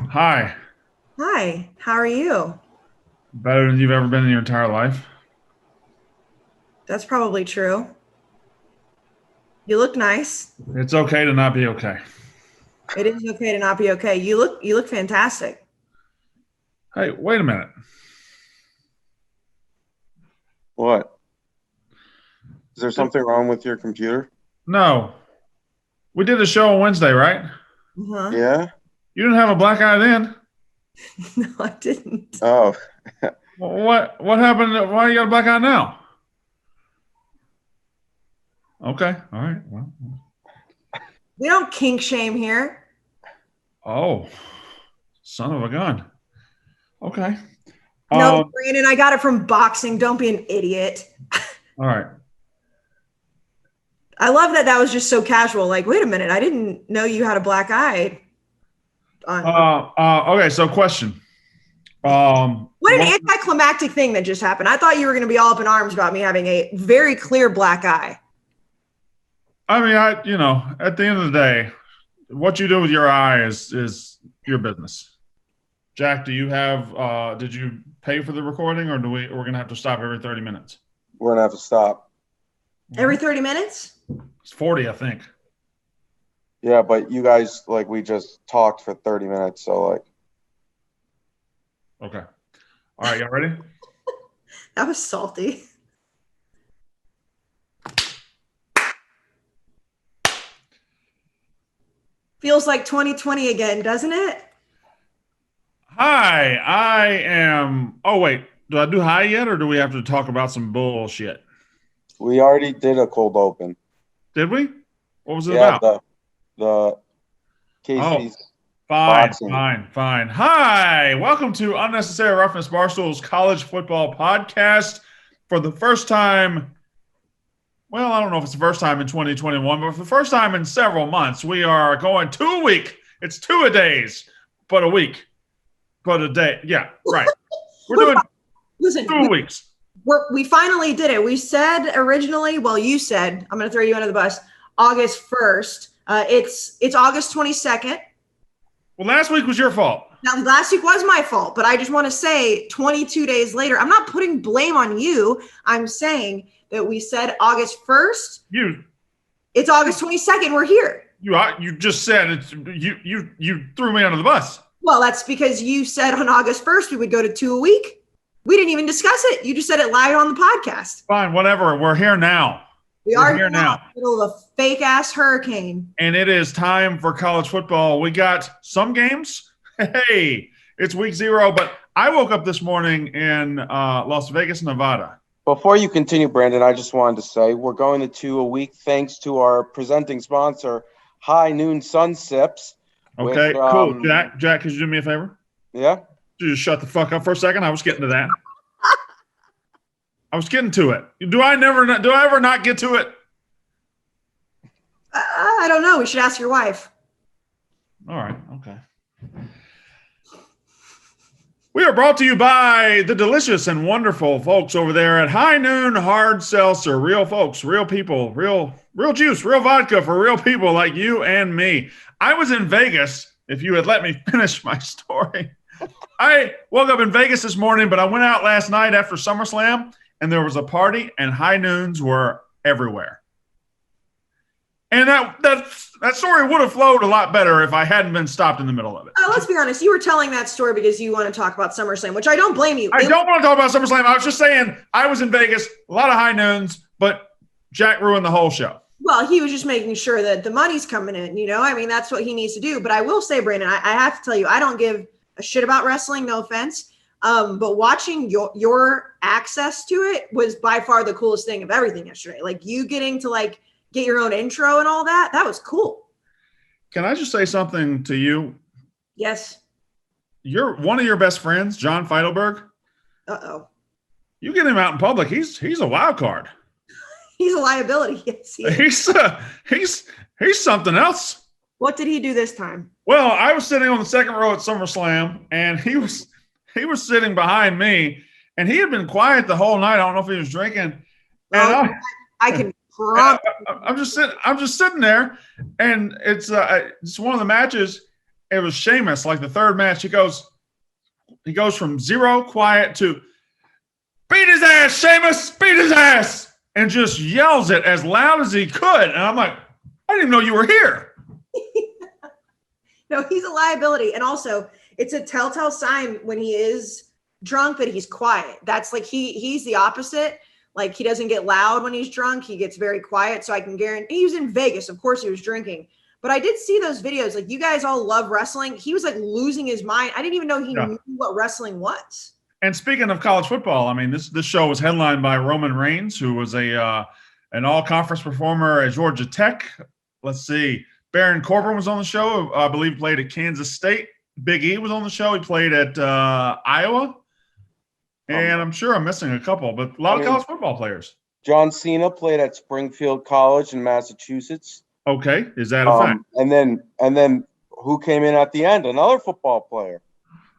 Hi. Hi, how are you? Better than you've ever been in your entire life. That's probably true. You look nice. It's okay to not be okay. It is okay to not be okay. You look fantastic. Hey, wait a minute. What? Is there something wrong with your computer? No, we did a show on Wednesday, right? Uh-huh. Yeah? You didn't have a black eye then. No, I didn't. Oh, What happened? Why you got a black eye now? Okay, all right. Well, We don't kink shame here. oh, son of a gun. Okay. No, Um. Brandon, I got it from boxing. Don't be an idiot. All right. I love that was just so casual. Like, wait a minute, I didn't know you had a black eye on. Okay. So, question. What an What, anticlimactic thing that just happened. I thought you were going to be all up in arms about me having a very clear black eye. I mean, at the end of the day, what you do with your eye is your business. Jack, do you have? Did you pay for the recording, or we're gonna have to stop every 30 minutes? we're gonna have to stop. Every 30 minutes? It's 40, I think. Yeah, but you guys, we just talked for 30 minutes, so, Okay. All right, y'all ready? That was salty. Feels like 2020 again, doesn't it? Hi, I am. Oh wait, do I do hi yet, or do we have to talk about some bullshit? we already did a cold open. Did we? What was it Yeah, about? the Oh, Kayce's fine, boxing. fine, fine. Hi, welcome to Unnecessary Roughness Barstool's college football podcast. For the first time, well, I don't know if it's the first time in 2021, but for the first time in several months, we are going 2 a week. It's 2 a days, but a week, but a day. Yeah, right. We're We're, doing listen, two weeks. we finally did it. We said originally, well, you said, I'm going to throw you under the bus, August 1st. It's August 22nd. Well, last week was your fault. Now, last week was my fault, but I just want to say 22 days later, I'm not putting blame on you. I'm saying that we said August 1st. You It's August 22nd. We're here. you just said it's you threw me under the bus. Well, that's because you said on August 1st we would go to 2 a week. We didn't even discuss it. You just said it live on the podcast. Fine, whatever. We're here now. We We're are here now. in the middle of a fake ass hurricane. And it is time for college football. We got some games. Hey, it's week 0, but I woke up this morning in Las Vegas, Nevada. Before you continue, Brandon, I just wanted to say we're going to 2 a week thanks to our presenting sponsor, High Noon Sun Sips. Okay, cool. Jack, could you do me a favor? Yeah? Could you just shut the fuck up for a second? I was getting to that. I was getting to it. Do I ever not get to it? I don't know. We should ask your wife. All right. Okay. We are brought to you by the delicious and wonderful folks over there at High Noon Hard Seltzer. Real folks, real people, real juice, real vodka for real people like you and me. I was in Vegas, if you had let me finish my story. I woke up in Vegas this morning, but I went out last night after SummerSlam, and there was a party, and High Noons were everywhere. And that story would have flowed a lot better if I hadn't been stopped in the middle of it. Let's be honest. You were telling that story because you want to talk about SummerSlam, which I don't blame you. I don't want to talk about SummerSlam. I was just saying I was in Vegas, a lot of High Noons, but Jack ruined the whole show. Well, he was just making sure that the money's coming in, I mean, that's what he needs to do. But I will say, Brandon, I have to tell you, I don't give a shit about wrestling, no offense. But watching your access to it was by far the coolest thing of everything yesterday. Like you getting to get your own intro and all that. That was cool. Can I just say something to you? Yes. You're one of your best friends, John Feidelberg. Uh-oh. You get him out in public, he's a wild card. He's a liability. Yes, he is. He's something else. What did he do this time? Well, I was sitting on the second row at SummerSlam, and he was sitting behind me, and he had been quiet the whole night. I don't know if he was drinking. And I can promise. I'm just sitting there, and it's one of the matches, it was Sheamus, like the third match. He goes from zero quiet to beat his ass, Sheamus, beat his ass, and just yells it as loud as he could. And I'm like, I didn't even know you were here. No, he's a liability. And also, it's a telltale sign when he is drunk that he's quiet. That's like he's the opposite. Like, he doesn't get loud when he's drunk. He gets very quiet. So I can guarantee he was in Vegas. Of course he was drinking. But I did see those videos. Like, you guys all love wrestling. He was like losing his mind. I didn't even know he knew what wrestling was. And speaking of college football, I mean, this show was headlined by Roman Reigns, who was an all-conference performer at Georgia Tech. Let's see. Baron Corbin was on the show. I believe played at Kansas State. Big E was on the show. He played at Iowa. And I'm sure I'm missing a couple, but a lot of college football players. John Cena played at Springfield College in Massachusetts. Okay, is that a fact? And then who came in at the end? Another football player.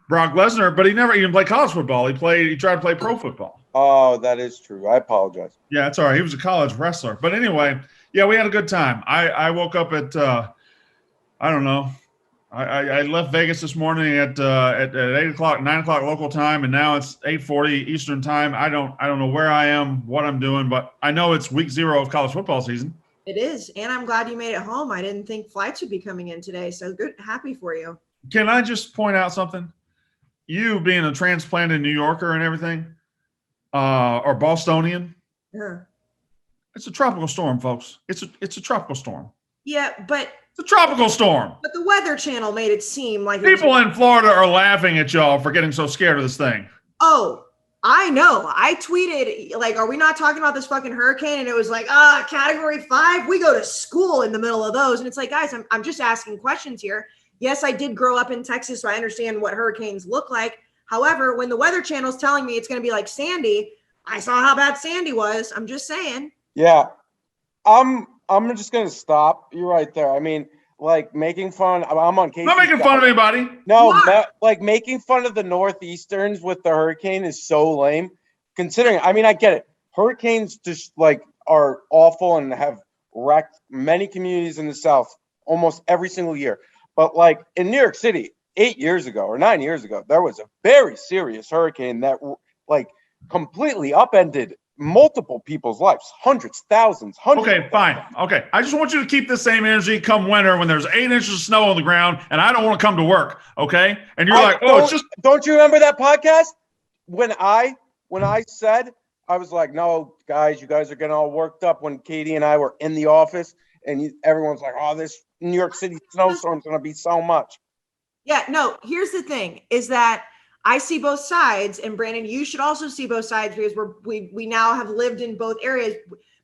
Brock Lesnar, but he never even played college football. He tried to play pro football. Oh, that is true. I apologize. Yeah, it's all right. He was a college wrestler. But anyway, yeah, we had a good time. I woke up at I don't know. I left Vegas this morning at 8 o'clock, 9 o'clock local time, and now it's 8:40 Eastern time. I don't know where I am, what I'm doing, but I know it's week 0 of college football season. It is, and I'm glad you made it home. I didn't think flights would be coming in today, so good, happy for you. Can I just point out something? You being a transplanted New Yorker and everything, or Bostonian, it's a tropical storm, folks. It's a tropical storm. Yeah, but it's a tropical storm. But the Weather Channel made it seem like people in Florida are laughing at y'all for getting so scared of this thing. Oh, I know. I tweeted, like, are we not talking about this fucking hurricane? And it was like, category 5. We go to school in the middle of those. And it's like, guys, I'm just asking questions here. Yes, I did grow up in Texas, so I understand what hurricanes look like. However, when the Weather Channel's telling me it's going to be like Sandy, I saw how bad Sandy was. I'm just saying. Yeah. I'm just going to stop you right there. I mean, like, making fun. I'm on Kayce. Not making fun of anybody. No, like, making fun of the Northeasterns with the hurricane is so lame. Considering, I mean, I get it. Hurricanes just, like, are awful and have wrecked many communities in the South almost every single year. But, like, in New York City, 8 years ago or 9 years ago, there was a very serious hurricane that, like, completely upended multiple people's lives, hundreds. Okay, fine. Okay. I just want you to keep the same energy come winter when there's 8 inches of snow on the ground and I don't want to come to work. Okay. And you're like, oh, it's just. Don't you remember that podcast? When I said, I was like, no, guys, you guys are getting all worked up when Katie and I were in the office and everyone's like, oh, this New York City snowstorm's going to be so much. Yeah, no, here's the thing is that I see both sides, and Brandon, you should also see both sides because we now have lived in both areas.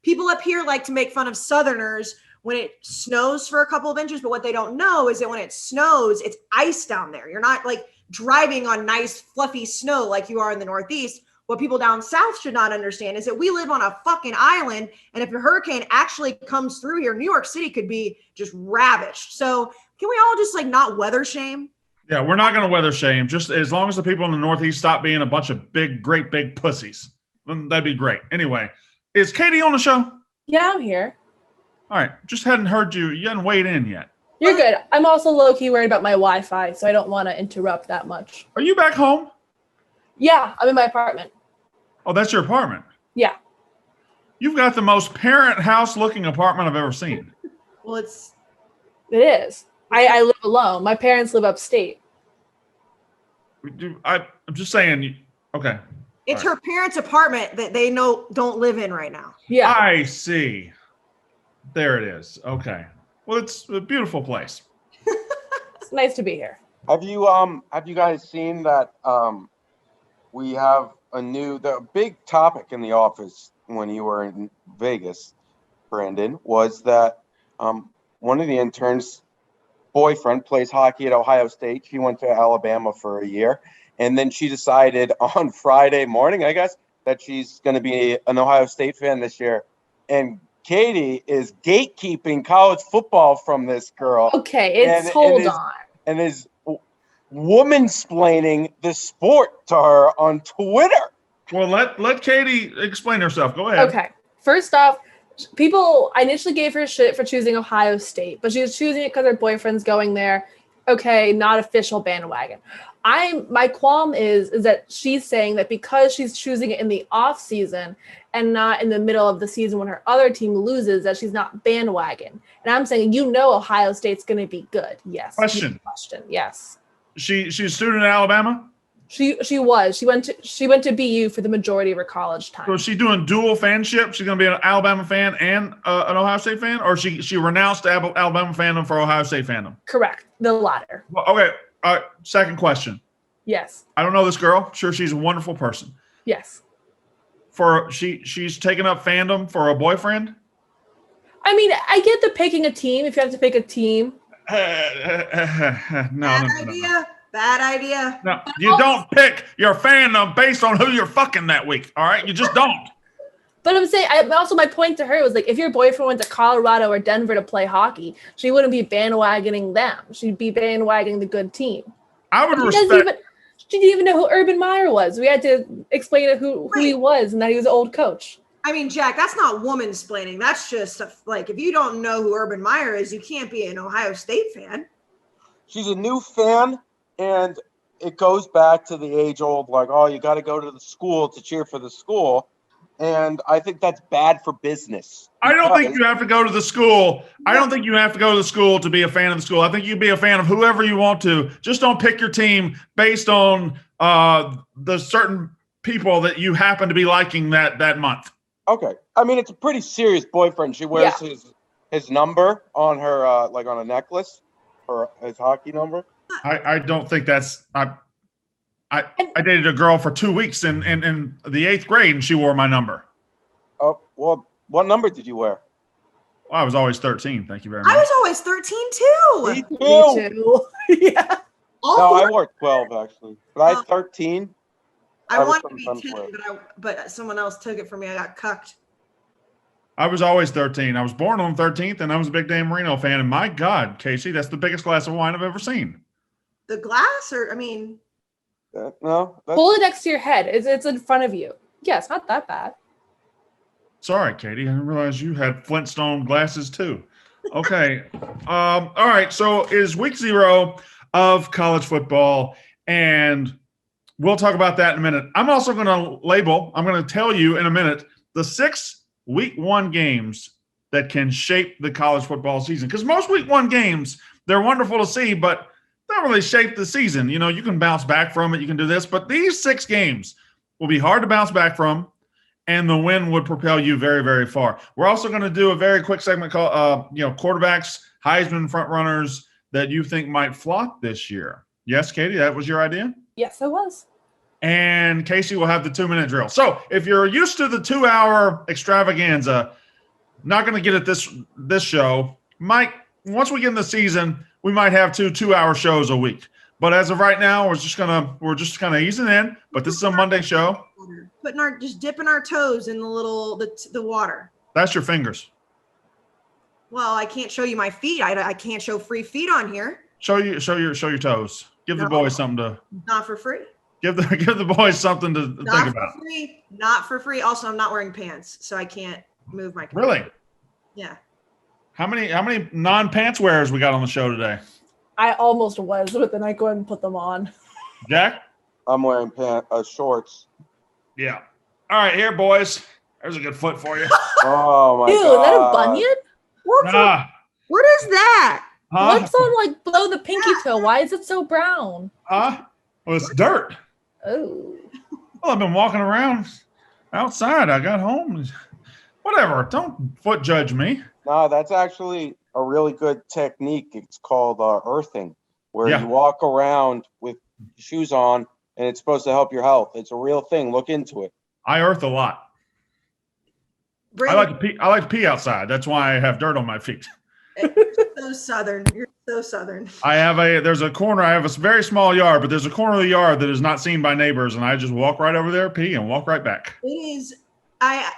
People up here like to make fun of Southerners when it snows for a couple of inches, but what they don't know is that when it snows, it's ice down there. You're not like driving on nice fluffy snow like you are in the Northeast. What people down south should not understand is that we live on a fucking island, and if a hurricane actually comes through here, New York City could be just ravished. So can we all just like not weather shame? Yeah, we're not going to weather shame. Just as long as the people in the Northeast stop being a bunch of great big pussies, then that'd be great. Anyway, is Katie on the show? Yeah, I'm here. All right, just hadn't heard you. You hadn't weighed in yet. You're good. I'm also low-key worried about my Wi-Fi, so I don't want to interrupt that much. Are you back home? Yeah, I'm in my apartment. Oh, that's your apartment? Yeah. You've got the most parent house-looking apartment I've ever seen. Well, it is. I live alone. My parents live upstate. I'm just saying. Okay. It's her parents' apartment that they don't live in right now. Yeah. I see. There it is. Okay. Well, it's a beautiful place. It's nice to be here. Have you guys seen that we have the big topic in the office when you were in Vegas, Brandon, was that one of the interns' boyfriend plays hockey at Ohio State. She went to Alabama for a year, and then she decided on Friday morning, I guess, that she's going to be an Ohio State fan this year. And Katie is gatekeeping college football from this girl. Okay, hold on. And is woman-splaining the sport to her on Twitter. Well, let Katie explain herself. Go ahead. Okay. First off, I initially gave her shit for choosing Ohio State, but she was choosing it because her boyfriend's going there. okay, not official bandwagon. My qualm is that she's saying that because she's choosing it in the off season and not in the middle of the season when her other team loses, that she's not bandwagon. And I'm saying, Ohio State's going to be good. Yes. Question. Yes. She's a student at Alabama? She was. She went to BU for the majority of her college time. So is she doing dual fanship? She's going to be an Alabama fan and an Ohio State fan? Or she renounced Alabama fandom for Ohio State fandom? Correct. The latter. Well, okay. Second question. Yes. I don't know this girl. Sure, she's a wonderful person. Yes. She's taken up fandom for a boyfriend? I mean, I get the picking a team if you have to pick a team. No. Bad idea. No, you don't pick your fandom based on who you're fucking that week. All right, you just don't. But I'm saying, also my point to her was like, if your boyfriend went to Colorado or Denver to play hockey, she wouldn't be bandwagoning them. She'd be bandwagoning the good team. I would respect. She didn't even know who Urban Meyer was. We had to explain to who he was and that he was an old coach. I mean, Jack, that's not woman-splaining. That's just like, if you don't know who Urban Meyer is, you can't be an Ohio State fan. She's a new fan, and it goes back to the age-old, like, oh, you got to go to the school to cheer for the school. And I think that's bad for business. I don't think you have to go to the school. I don't think you have to go to the school to be a fan of the school. I think you can be a fan of whoever you want to. Just don't pick your team based on the certain people that you happen to be liking that month. Okay. I mean, it's a pretty serious boyfriend. She wears his number on her, like on a necklace, or his hockey number. I don't think that's I dated a girl for 2 weeks in the 8th grade, and she wore my number. Oh, well, what number did you wear? Well, I was always 13. Thank you very much. I was always 13 too. Me too. Yeah. No, I wore 12 actually, but I had 13. I wanted to be 10, but someone else took it from me. I got cucked. I was always 13. I was born on 13th, and I was a big Dan Marino fan. And my God, Kayce, that's the biggest glass of wine I've ever seen. The glass, or I mean. No. Hold it next to your head. It's in front of you. Yeah, it's not that bad. Sorry, Katie. I didn't realize you had Flintstone glasses too. Okay. All right. So it is week 0 of college football, and we'll talk about that in a minute. I'm also going to tell you in a minute the 6 week 1 games that can shape the college football season. Because most week 1 games, they're wonderful to see, but don't really shape the season. You know, you can bounce back from it. You can do this, but these 6 games will be hard to bounce back from, and the win would propel you very, very far. We're also going to do a very quick segment called, quarterbacks, Heisman front runners that you think might flop this year. Yes, Katie, that was your idea? Yes, it was. And Kayce will have the 2-minute drill. So if you're used to the 2-hour extravaganza, not going to get it this show. Once we get in the season, we might have 2-hour shows a week. But as of right now, we're just kind of easing in. But this is a Monday show. Just dipping our toes in the water. That's your fingers. Well, I can't show you my feet. I can't show free feet on here. Show your toes. Give the boys something to. Not for free. Give the boys something to think about. Not for free. Not for free. Also, I'm not wearing pants, so I can't move my. Computer. Really? Yeah. How many non-pants wearers we got on the show today? I almost was, but then I go ahead and put them on. Jack? I'm wearing shorts. Yeah. All right, here, boys. There's a good foot for you. Oh my God. Ew, is that a bunion? What is that? Huh? What's on below the pinky toe? Why is it so brown? Well, it's dirt. Oh. Well, I've been walking around outside. I got home. Whatever. Don't foot judge me. No, that's actually a really good technique. It's called earthing, where you walk around with shoes on, and it's supposed to help your health. It's a real thing. Look into it. I earth a lot. I like to pee outside. That's why I have dirt on my feet. So southern. You're so southern. There's a corner. I have a very small yard, but there's a corner of the yard that is not seen by neighbors, and I just walk right over there, pee, and walk right back. It is.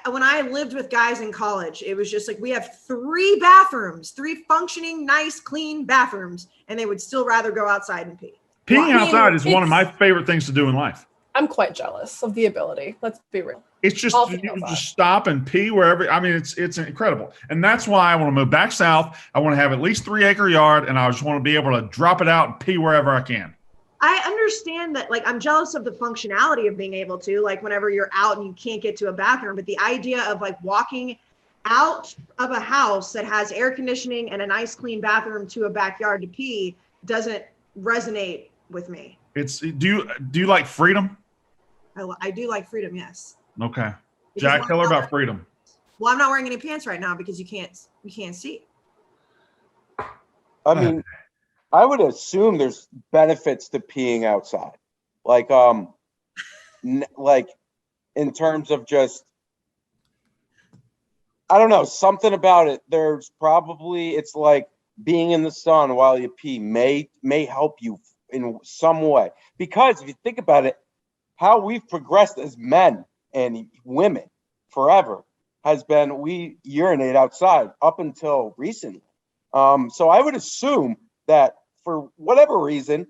When I lived with guys in college, it was just like we have 3 bathrooms, 3 functioning, nice, clean bathrooms, and they would still rather go outside and pee. Peeing outside is one of my favorite things to do in life. I'm quite jealous of the ability. Let's be real. It's just All you female can five. just stop and pee wherever. I mean, it's incredible, and that's why I want to move back south. I want to have at least 3-acre yard, and I just want to be able to drop it out and pee wherever I can. I understand that, like, I'm jealous of the functionality of being able to, like, whenever you're out and you can't get to a bathroom, but the idea of like walking out of a house that has air conditioning and a nice clean bathroom to a backyard to pee doesn't resonate with me. Do you like freedom? I do like freedom, yes. Okay. Because Jack, tell her about freedom. Well, I'm not wearing any pants right now because you can't see. I mean, I would assume there's benefits to peeing outside, like like in terms of just, I don't know, something about it. There's probably, it's like being in the sun while you pee may help you in some way, because if you think about it, how we've progressed as men and women forever has been we urinate outside up until recently. So I would assume that for whatever reason,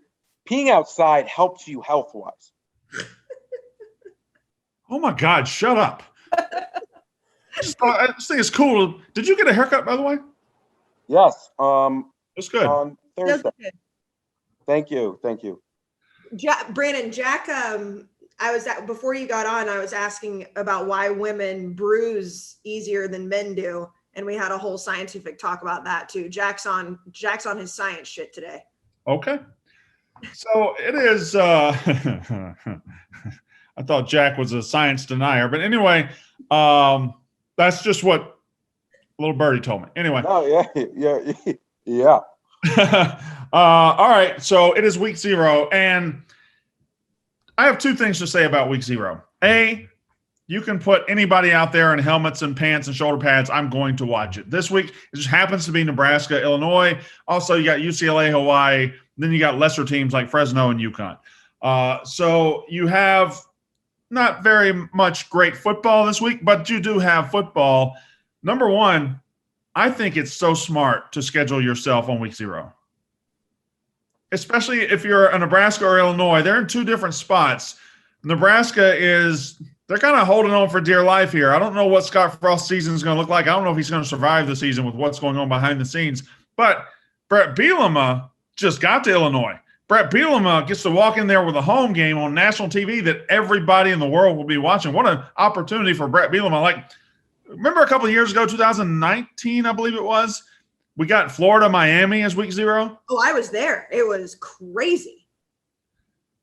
peeing outside helps you health-wise. Oh my God, shut up. I just think it's cool. Did you get a haircut, by the way? Yes. That's good. On Thursday. Thank you. Brandon, Jack, before you got on, I was asking about why women bruise easier than men do. And we had a whole scientific talk about that too. Jack's on his science shit today. Okay. So it is, I thought Jack was a science denier, but anyway, that's just what little birdie told me. Anyway. Oh, yeah. All right. So it is week 0. And I have 2 things to say about week 0. A, you can put anybody out there in helmets and pants and shoulder pads. I'm going to watch it. This week, it just happens to be Nebraska, Illinois. Also, you got UCLA, Hawaii. Then you got lesser teams like Fresno and UConn. So you have not very much great football this week, but you do have football. Number one, I think it's so smart to schedule yourself on week 0. Especially if you're a Nebraska or Illinois. They're in 2 different spots. Nebraska they're kind of holding on for dear life here. I don't know what Scott Frost's season is going to look like. I don't know if he's going to survive the season with what's going on behind the scenes. But Bret Bielema just got to Illinois. Bret Bielema gets to walk in there with a home game on national TV that everybody in the world will be watching. What an opportunity for Bret Bielema. Like, remember a couple of years ago, 2019, I believe it was, we got Florida, Miami as week 0. Oh, I was there. It was crazy.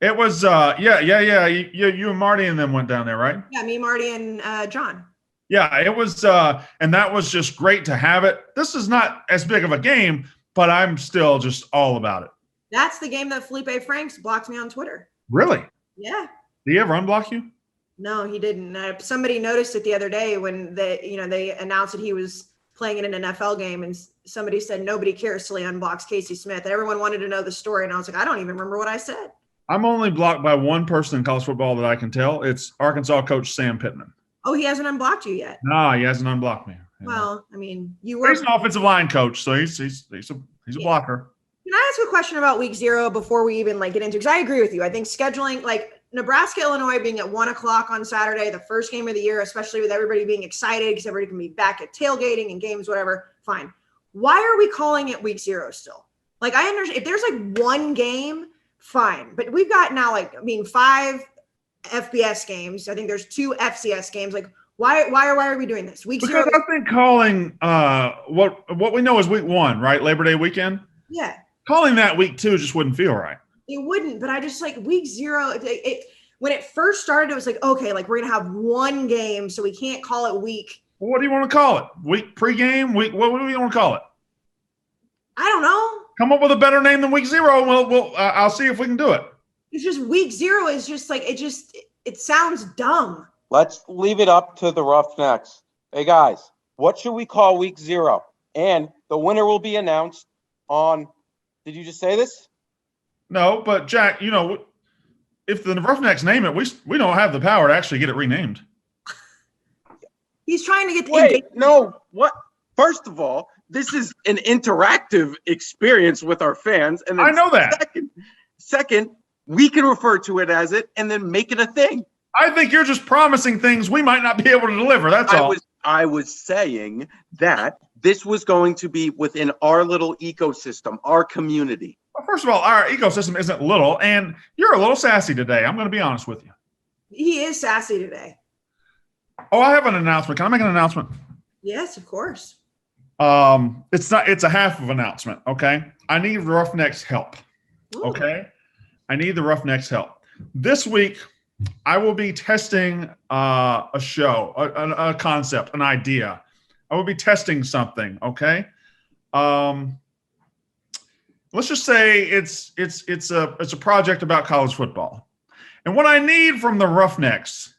It was, yeah. You and Marty and them went down there, right? Yeah, me, Marty, and John. Yeah, it was, and that was just great to have it. This is not as big of a game, but I'm still just all about it. That's the game that Felipe Franks blocked me on Twitter. Really? Yeah. Did he ever unblock you? No, he didn't. Somebody noticed it the other day when they announced that he was playing in an NFL game, and somebody said nobody cares till he unblocks Kayce Smith. And everyone wanted to know the story, and I was like, I don't even remember what I said. I'm only blocked by one person in college football that I can tell. It's Arkansas coach Sam Pittman. Oh, he hasn't unblocked you yet. No, he hasn't unblocked me. Well, I mean, you were. He's an offensive line coach, so he's a blocker. Can I ask a question about week 0 before we even get into? Because I agree with you. I think scheduling Nebraska, Illinois being at 1:00 on Saturday, the first game of the year, especially with everybody being excited because everybody can be back at tailgating and games, whatever. Fine. Why are we calling it week 0 still? I understand if there's one game, fine. But we've got now 5 FBS games. I think there's 2 FCS games. Why are we doing this? Week 0. Because I've been calling what we know is week 1, right? Labor Day weekend. Yeah. Calling that week 2 just wouldn't feel right. It wouldn't, but I just week 0. When it first started, it was okay, we're gonna have one game, so we can't call it week. Well, what do you want to call it? Week pregame? Week? What do you want to call it? I don't know. Come up with a better name than week 0. Well, I'll see if we can do it. It's just week 0 is just it sounds dumb. Let's leave it up to the Roughnecks. Hey guys, what should we call week 0? And the winner will be announced on. Did you just say this? No, but Jack, if the Roughnecks name it, we don't have the power to actually get it renamed. He's trying to get the Wait, no. What? First of all, this is an interactive experience with our fans, and then I know that. Second, We can refer to it as it and then make it a thing. I think you're just promising things we might not be able to deliver. That's all. I was saying that this was going to be within our little ecosystem, our community. Well, first of all, our ecosystem isn't little, and you're a little sassy today. I'm going to be honest with you. He is sassy today. Oh, I have an announcement. Can I make an announcement? Yes, of course. It's a half of announcement. Okay. I need Roughnecks help. Ooh. Okay. I need the Roughnecks help. This week, I will be testing a show, a concept, an idea. I will be testing something. Okay. Let's just say it's a project about college football. And what I need from the Roughnecks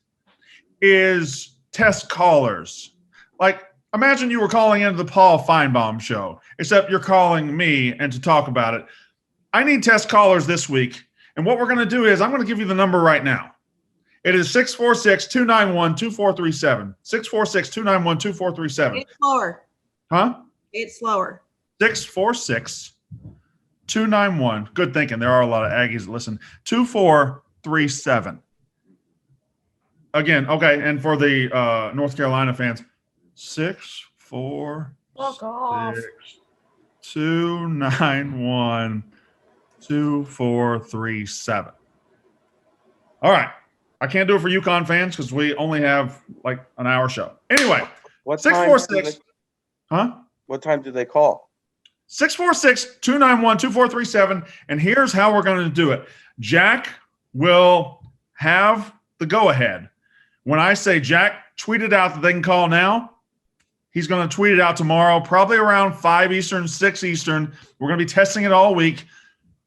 is test callers. Like, imagine you were calling into the Paul Feinbaum show, except you're calling me and to talk about it. I need test callers this week. And what we're going to do is I'm going to give you the number right now. It is 646-291-2437. 646-291-2437. It's slower. Huh? It's slower. 646-291. Good thinking. There are a lot of Aggies that listen. 2437. Again, okay. And for the North Carolina fans, 646-291-2437. All right. I can't do it for UConn fans because we only have like an hour show. Anyway, What 646. Huh? What time do they call? 646-291-2437. And here's how we're going to do it. Jack will have the go-ahead. When I say, Jack, tweet it out that they can call now, he's going to tweet it out tomorrow, probably around 5 Eastern, 6 Eastern. We're going to be testing it all week,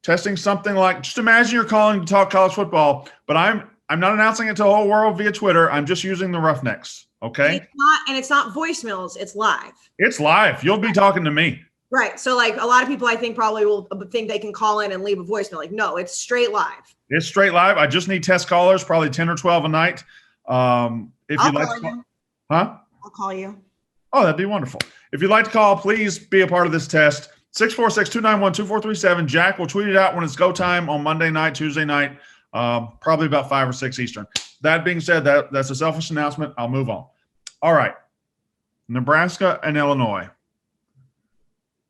testing something like, just imagine you're calling to talk college football, but I'm not announcing it to the whole world via Twitter. I'm just using the Roughnecks, okay? It's not voicemails. It's live. It's live. You'll be talking to me. Right. So, like, a lot of people, I think, probably will think they can call in and leave a voicemail. Like, no, it's straight live. It's straight live. I just need test callers, probably 10 or 12 a night. If you'd like to call, huh? I'll call you. Oh, that'd be wonderful. If you'd like to call, please be a part of this test. 646-291-2437. Jack will tweet it out when it's go time on Monday night, Tuesday night, probably about 5 or 6 Eastern. That being said, that's a selfish announcement. I'll move on. All right. Nebraska and Illinois.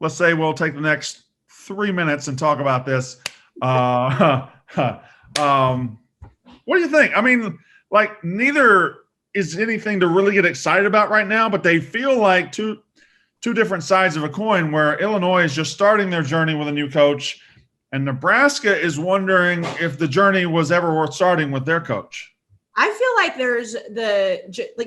Let's say we'll take the next 3 minutes and talk about this. What do you think? I mean, like, neither is anything to really get excited about right now, but they feel like two different sides of a coin, where Illinois is just starting their journey with a new coach, and Nebraska is wondering if the journey was ever worth starting with their coach. I feel like there's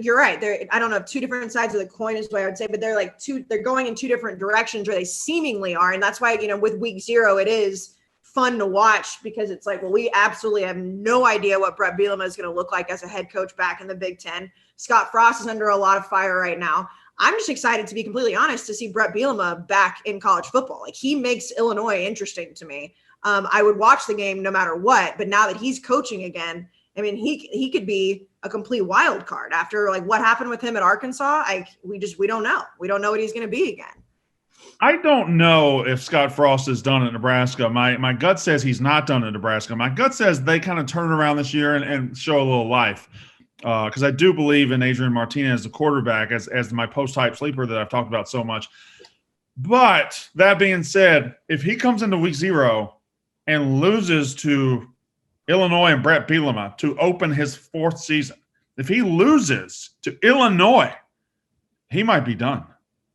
you're right. I don't know if two different sides of the coin is what I would say, but they're going in two different directions, or they seemingly are. And that's why, with week 0, it is fun to watch, because it's like, well, we absolutely have no idea what Bret Bielema is going to look like as a head coach back in the Big Ten. Scott Frost is under a lot of fire right now. I'm just excited, to be completely honest, to see Bret Bielema back in college football. Like, he makes Illinois interesting to me. I would watch the game no matter what, but now that he's coaching again, I mean, he could be a complete wild card after, like, what happened with him at Arkansas. We don't know. We don't know what he's going to be again. I don't know if Scott Frost is done at Nebraska. My gut says he's not done at Nebraska. My gut says they kind of turn around this year and show a little life, because I do believe in Adrian Martinez, the quarterback, as my post-hype sleeper that I've talked about so much. But that being said, if he comes into week 0 and loses to Illinois and Bret Bielema to open his 4th season, if he loses to Illinois, he might be done.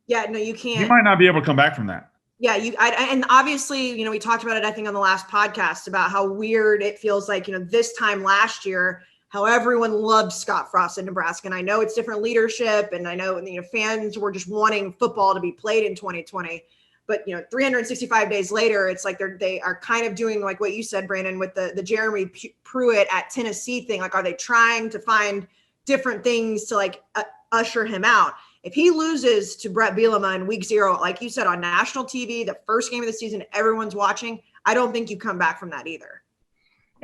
Yeah, no, you can't. He might not be able to come back from that. Yeah, and obviously, we talked about it, I think, on the last podcast about how weird it feels like, this time last year, how everyone loved Scott Frost in Nebraska. And I know it's different leadership, and I know, fans were just wanting football to be played in 2020. But, 365 days later, it's like they are kind of doing like what you said, Brandon, with the Jeremy Pruitt at Tennessee thing. Like, are they trying to find different things to, like, usher him out? If he loses to Bret Bielema in week 0, like you said, on national TV, the first game of the season, everyone's watching, I don't think you come back from that either.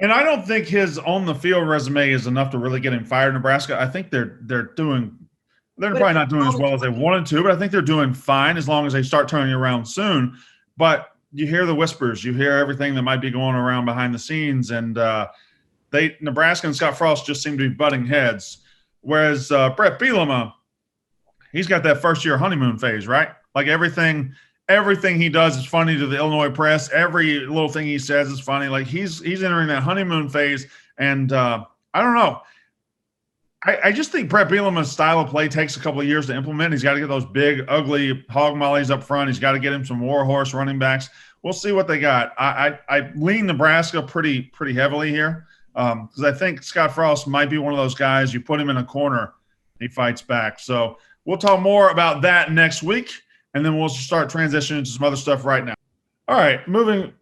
And I don't think his on-the-field resume is enough to really get him fired in Nebraska. I think they're probably not doing as well as they wanted to, but I think they're doing fine as long as they start turning around soon. But you hear the whispers, you hear everything that might be going around behind the scenes, and Nebraska and Scott Frost just seem to be butting heads. Whereas Bret Bielema, he's got that first year honeymoon phase, right? Like everything he does is funny to the Illinois press. Every little thing he says is funny. Like he's entering that honeymoon phase, and I don't know. I just think Bret Bielema's style of play takes a couple of years to implement. He's got to get those big, ugly hog mollies up front. He's got to get him some warhorse running backs. We'll see what they got. I lean Nebraska pretty heavily here because I think Scott Frost might be one of those guys. You put him in a corner, he fights back. So we'll talk more about that next week, and then we'll start transitioning to some other stuff right now. All right, moving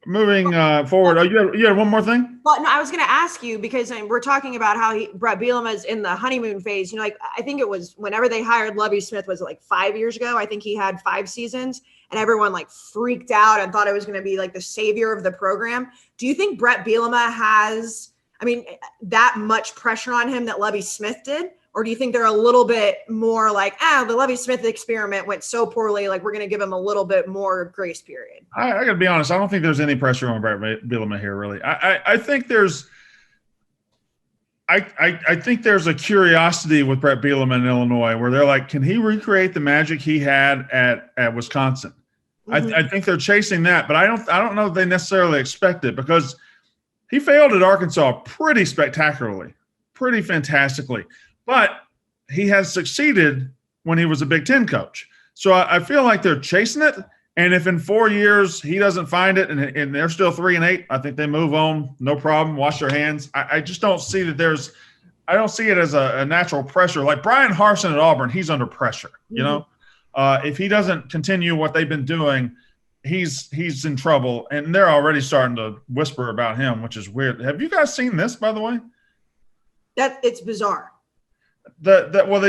forward. Oh, you had one more thing? Well, no, I was going to ask you because we're talking about how Bret Bielema is in the honeymoon phase. You know, like I think it was whenever they hired Lovie Smith, was it like 5 years ago? I think he had 5 seasons, and everyone like freaked out and thought it was going to be like the savior of the program. Do you think Bret Bielema has, that much pressure on him that Lovie Smith did? Or do you think they're a little bit more like, the Lovie Smith experiment went so poorly, like we're going to give him a little bit more grace period? I got to be honest. I don't think there's any pressure on Bret Bielema here, really. I think there's I think there's a curiosity with Bret Bielema in Illinois where they're like, can he recreate the magic he had at Wisconsin? Mm-hmm. I think they're chasing that, but I don't know if they necessarily expect it because he failed at Arkansas pretty spectacularly, pretty fantastically. But he has succeeded when he was a Big Ten coach. So I feel like they're chasing it. And if in 4 years he doesn't find it and they're still 3-8, I think they move on. No problem. Wash their hands. I just don't see that I don't see it as a natural pressure. Like Brian Harsin at Auburn, he's under pressure. Mm-hmm. You know, if he doesn't continue what they've been doing, he's in trouble. And they're already starting to whisper about him, which is weird. Have you guys seen this, by the way? It's bizarre. We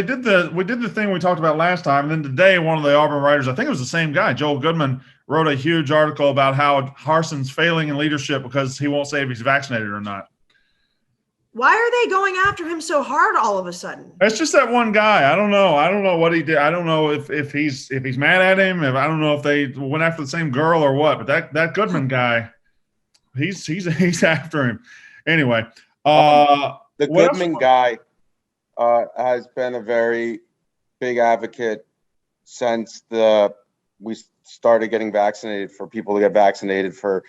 did the thing we talked about last time, and then today one of the Auburn writers, I think it was the same guy, Joel Goodman, wrote a huge article about how Harsin's failing in leadership because he won't say if he's vaccinated or not. Why are they going after him so hard all of a sudden? It's just that one guy. I don't know what he did. I don't know if he's mad at him. I don't know if they went after the same girl or what. But that Goodman guy, he's after him. Anyway, the Goodman guy has been a very big advocate since we started getting vaccinated, for people to get vaccinated for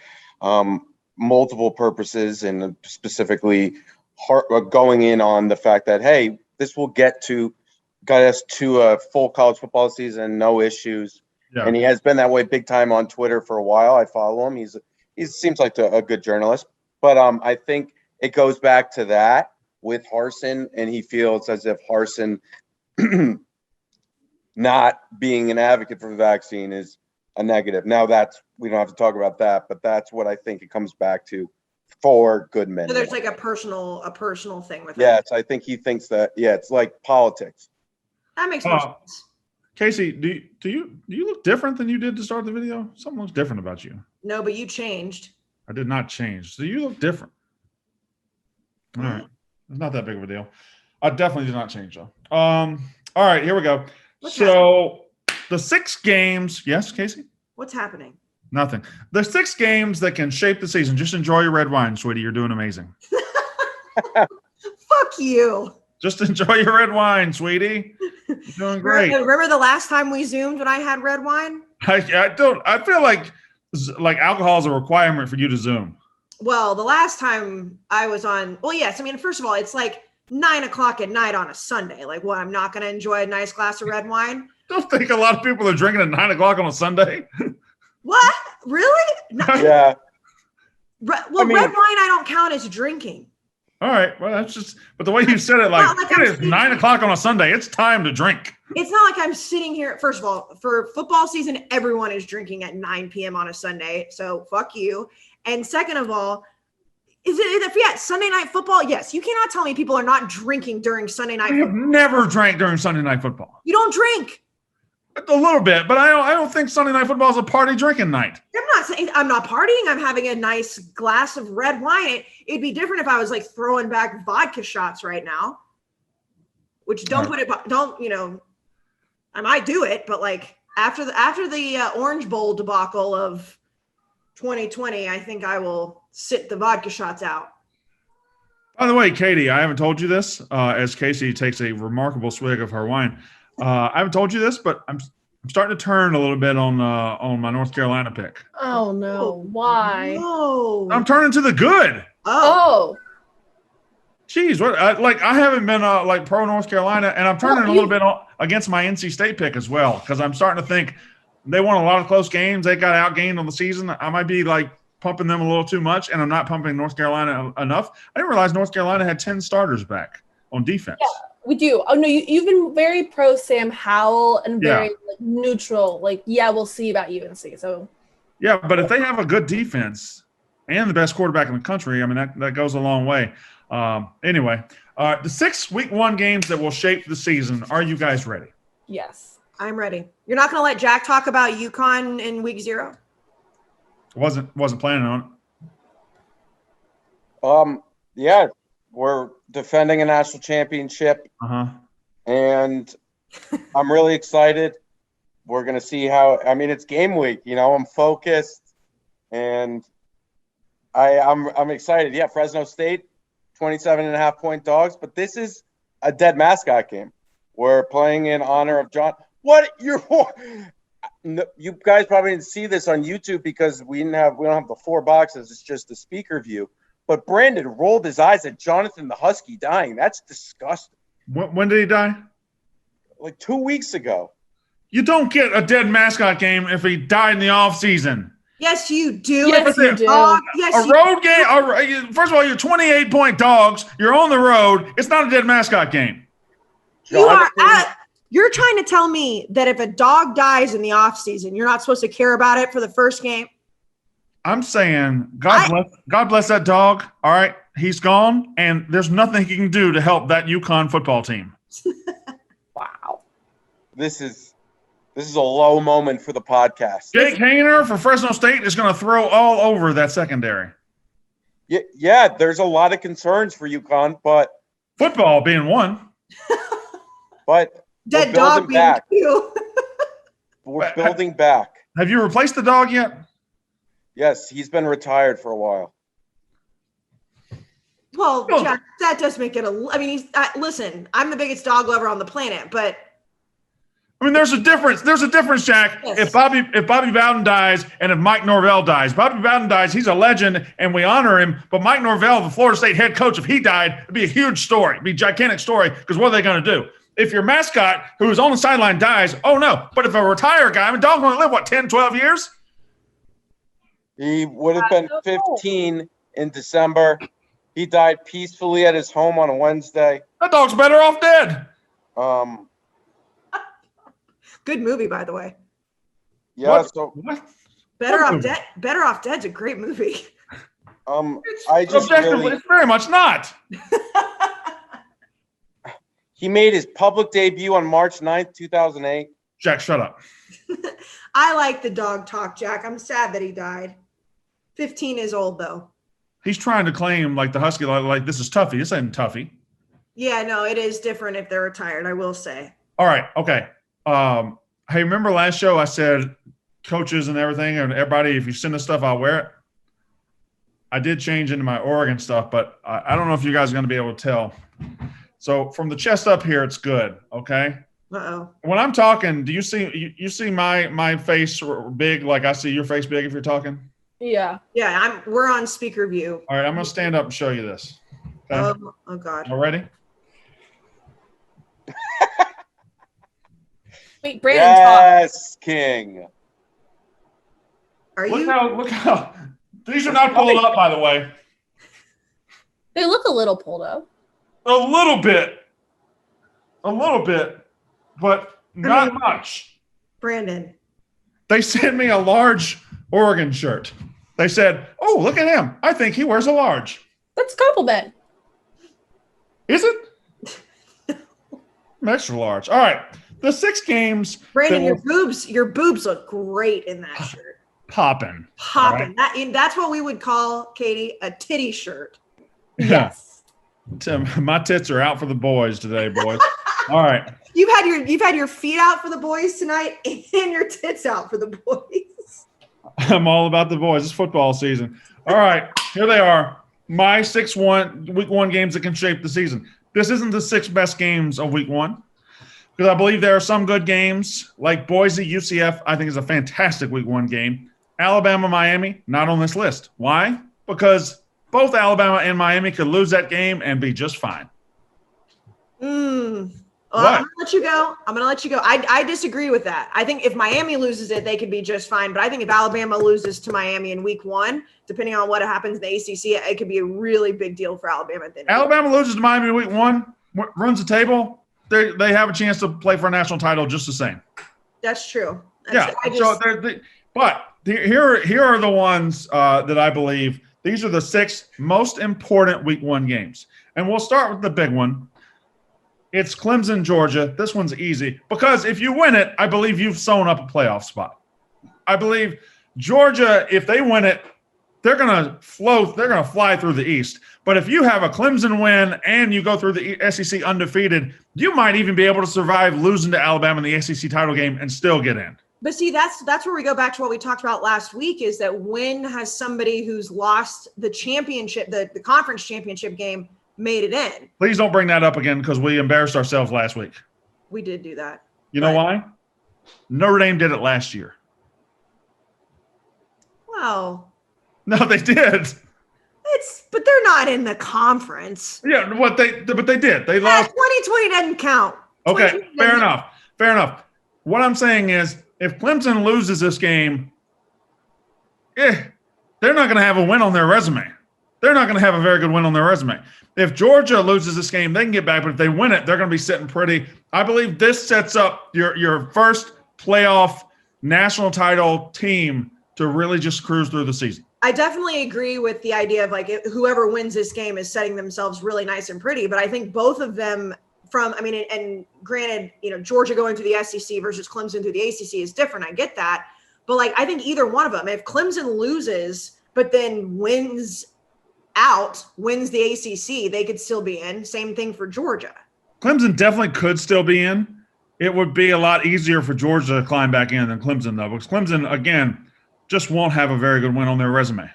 multiple purposes, and specifically going in on the fact that, hey, this will get us to a full college football season, no issues. Yeah. And he has been that way big time on Twitter for a while. I follow him. He seems like a good journalist, but I think it goes back to that with Harsin, and he feels as if Harsin not being an advocate for the vaccine is a negative. Now we don't have to talk about that, but that's what I think it comes back to for Goodman. So there's like a personal thing with it. Yes, I think he thinks that. Yeah, it's like politics. That makes more sense. Kayce, do you look different than you did to start the video? Something looks different about you. No, but you changed. I did not change. So you look different. All right. It's not that big of a deal. I definitely did not change though. All right, here we go. What's happening? The 6 games. Yes, Kayce? What's happening? Nothing. The 6 games that can shape the season. Just enjoy your red wine, sweetie. You're doing amazing. Fuck you. Just enjoy your red wine, sweetie. You're doing great. Remember the last time we Zoomed when I had red wine? I feel like alcohol is a requirement for you to Zoom. Well, the last time I was on, well, yes. First of all, it's like 9:00 at night on a Sunday. Like, what? I'm not going to enjoy a nice glass of red wine? Don't think a lot of people are drinking at 9:00 on a Sunday. What? Really? Yeah. Red wine I don't count as drinking. All right. Well, that's just, but the way you said it, it is 9:00 on a Sunday. It's time to drink. It's not like I'm sitting here. First of all, for football season, everyone is drinking at 9 p.m. on a Sunday. So fuck you. And second of all, Sunday night football? Yes. You cannot tell me people are not drinking during Sunday night football. I have never drank during Sunday night football. You don't drink? A little bit, but I don't think Sunday night football is a party drinking night. I'm not saying I'm not partying. I'm having a nice glass of red wine. It'd be different if I was like throwing back vodka shots right now, which I might do it, but like after the Orange Bowl debacle of 2020, I think I will sit the vodka shots out. By the way, Katie, I haven't told you this as Kayce takes a remarkable swig of her wine. I haven't told you this, but I'm starting to turn a little bit on my North Carolina pick. Oh no! Why? No. I'm turning to the good. Oh. Jeez, what? I haven't been like pro North Carolina, and I'm turning a little bit against my NC State pick as well because I'm starting to think they won a lot of close games. They got outgained on the season. I might be like pumping them a little too much, and I'm not pumping North Carolina enough. I didn't realize North Carolina had 10 starters back on defense. Yeah, we do. Oh no, you've been very pro Sam Howell and very neutral. We'll see about UNC. So yeah, but if they have a good defense and the best quarterback in the country, I mean that goes a long way. Anyway, the 6 week 1 games that will shape the season. Are you guys ready? Yes, I'm ready. You're not going to let Jack talk about UConn in week 0? Wasn't planning on it. Yeah, we're defending a national championship. And I'm really excited. We're going to see how – I mean, it's game week. I'm focused, and I'm excited. Yeah, Fresno State, 27.5-point dogs. But this is a dead mascot game. We're playing in honor of John – what? You guys probably didn't see this on YouTube because we don't have the 4 boxes. It's just the speaker view. But Brandon rolled his eyes at Jonathan the Husky dying. That's disgusting. When did he die? Like 2 weeks ago. You don't get a dead mascot game if he died in the off season. Yes, you do. Yes, you do. Yes, a road game. First of all, you're 28-point dogs. You're on the road. It's not a dead mascot game. You're trying to tell me that if a dog dies in the offseason, you're not supposed to care about it for the first game? I'm saying God bless that dog. All right. He's gone, and there's nothing he can do to help that UConn football team. Wow. This is a low moment for the podcast. Jake Hayner for Fresno State is going to throw all over that secondary. Yeah, there's a lot of concerns for UConn, but football being one. But dead dog being two. We're building back. Have you replaced the dog yet? Yes, he's been retired for a while. Well, Jack, that does make it listen, I'm the biggest dog lover on the planet, but I mean, there's a difference. There's a difference, Jack. Yes. If Bobby Bowden dies and if Mike Norvell dies, Bobby Bowden dies, he's a legend and we honor him. But Mike Norvell, the Florida State head coach, if he died, it'd be a huge story. It'd be a gigantic story because what are they going to do? If your mascot who is on the sideline dies, oh no. But if a retired guy, I mean, dog's going to live, 10, 12 years? He would have been 15 in December. He died peacefully at his home on a Wednesday. That dog's better off dead. Good movie, by the way. Yeah. What? So what? Better Off Dead's a great movie. It's very much not. He made his public debut on March 9th, 2008. Jack, shut up. I like the dog talk, Jack. I'm sad that he died. 15 is old though. He's trying to claim like the Husky, like this is Tuffy. This ain't Tuffy. Yeah, no, it is different if they're retired, I will say. All right. Okay. Hey, remember last show I said coaches and everything and everybody, if you send us stuff, I'll wear it. I did change into my Oregon stuff, but I don't know if you guys are going to be able to tell. So from the chest up here, it's good. Okay. Uh-oh. When I'm talking, do you see my face big? Like I see your face big if you're talking? Yeah. Yeah, we're on speaker view. All right. I'm going to stand up and show you this. Okay? Oh God. All ready? Wait, Brandon, yes, King. Look how these are not pulled up, by the way. They look a little pulled up. A little bit, but not much. Brandon. They sent me a large Oregon shirt. They said, "Oh, look at him. I think he wears a large." That's a compliment. Is it? I'm extra large. All right. The 6 games. Brandon, your boobs look great in that shirt. Popping. Right? That's what we would call, Katie, a titty shirt. Yes. Tim, my tits are out for the boys today, boys. All right. You've had your feet out for the boys tonight and your tits out for the boys. I'm all about the boys. It's football season. All right, here they are. My week one games that can shape the season. This isn't the 6 best games of week one because I believe there are some good games like Boise, UCF, I think is a fantastic week one game. Alabama, Miami, not on this list. Why? Because both Alabama and Miami could lose that game and be just fine. Well, I'm going to let you go. I disagree with that. I think if Miami loses it, they could be just fine. But I think if Alabama loses to Miami in week one, depending on what happens in the ACC, it could be a really big deal for Alabama. Alabama loses to Miami in week one, runs the table. They have a chance to play for a national title just the same. That's true. But here are the ones that I believe these are the 6 most important week one games. And we'll start with the big one. It's Clemson, Georgia. This one's easy because if you win it, I believe you've sewn up a playoff spot. I believe Georgia, if they win it, they're going to float. They're going to fly through the East. But if you have a Clemson win and you go through the SEC undefeated, you might even be able to survive losing to Alabama in the SEC title game and still get in. But see, that's where we go back to what we talked about last week is that when has somebody who's lost the championship, the conference championship game made it in? Please don't bring that up again because we embarrassed ourselves last week. We did do that. You know why? Notre Dame did it last year. Wow. No, they did. But they're not in the conference. Yeah, but they did. They lost. 2020 doesn't count. Okay, fair enough. What I'm saying is if Clemson loses this game, they're not going to have a win on their resume. They're not going to have a very good win on their resume. If Georgia loses this game, they can get back, but if they win it, they're going to be sitting pretty. I believe this sets up your first playoff national title to really just cruise through the season. I definitely agree with the idea of whoever wins this game is setting themselves really nice and pretty, but I think both of them and granted, Georgia going through the SEC versus Clemson through the ACC is different. I get that. But I think either one of them, if Clemson loses, but then wins the ACC, they could still be in. Same thing for Georgia. Clemson definitely could still be in. It would be a lot easier for Georgia to climb back in than Clemson, though, because Clemson, again, just won't have a very good win on their resume.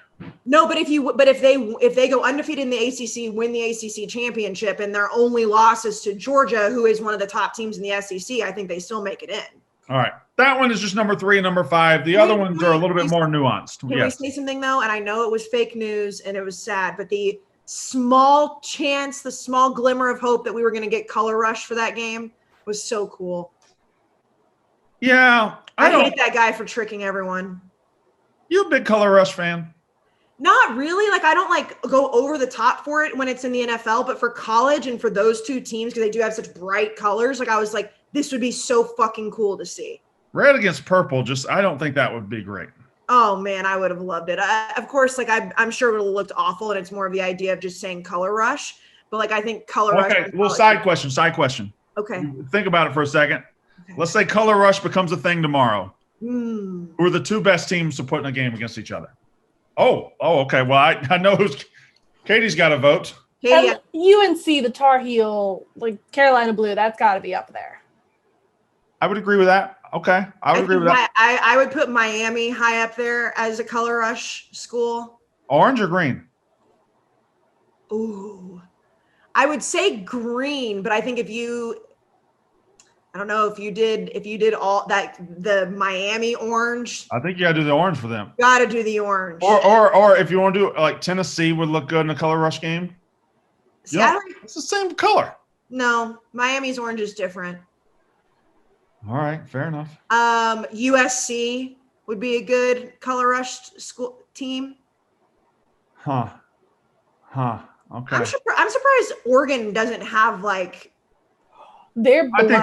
No, but if they go undefeated in the ACC, win the ACC championship, and their only loss is to Georgia, who is one of the top teams in the SEC, I think they still make it in. All right. That one is just number 3 and number 5. The other ones are a little bit more nuanced. Can we say something, though? And I know it was fake news and it was sad, but the small chance, the small glimmer of hope that we were going to get Color Rush for that game was so cool. Yeah. I hate that guy for tricking everyone. You a big Color Rush fan? Not really. I don't go over the top for it when it's in the NFL, but for college and for those two teams, because they do have such bright colors, I was like, this would be so fucking cool to see. Red against purple, I don't think that would be great. Oh man, I would have loved it. Of course, I'm sure it would have looked awful, and it's more of the idea of just saying Color Rush. But I think Color Rush. Okay, well, side question. Okay. Think about it for a second. Okay. Let's say Color Rush becomes a thing tomorrow. Who are the 2 best teams to put in a game against each other? Oh, okay. Well, I know Katie's got a vote. Katie, UNC, the Tar Heel, Carolina Blue, that's got to be up there. I would agree with that. Okay, I would agree with that. I would put Miami high up there as a Color Rush school. Orange or green? Ooh, I would say green, but I think if you did all that, the Miami orange. I think you got to do the orange for them. Got to do the orange. Or if you want to do Tennessee would look good in a Color Rush game. It's the same color. No, Miami's orange is different. All right, fair enough. USC would be a good Color Rush school team. Huh. Okay. I'm surprised Oregon doesn't have I think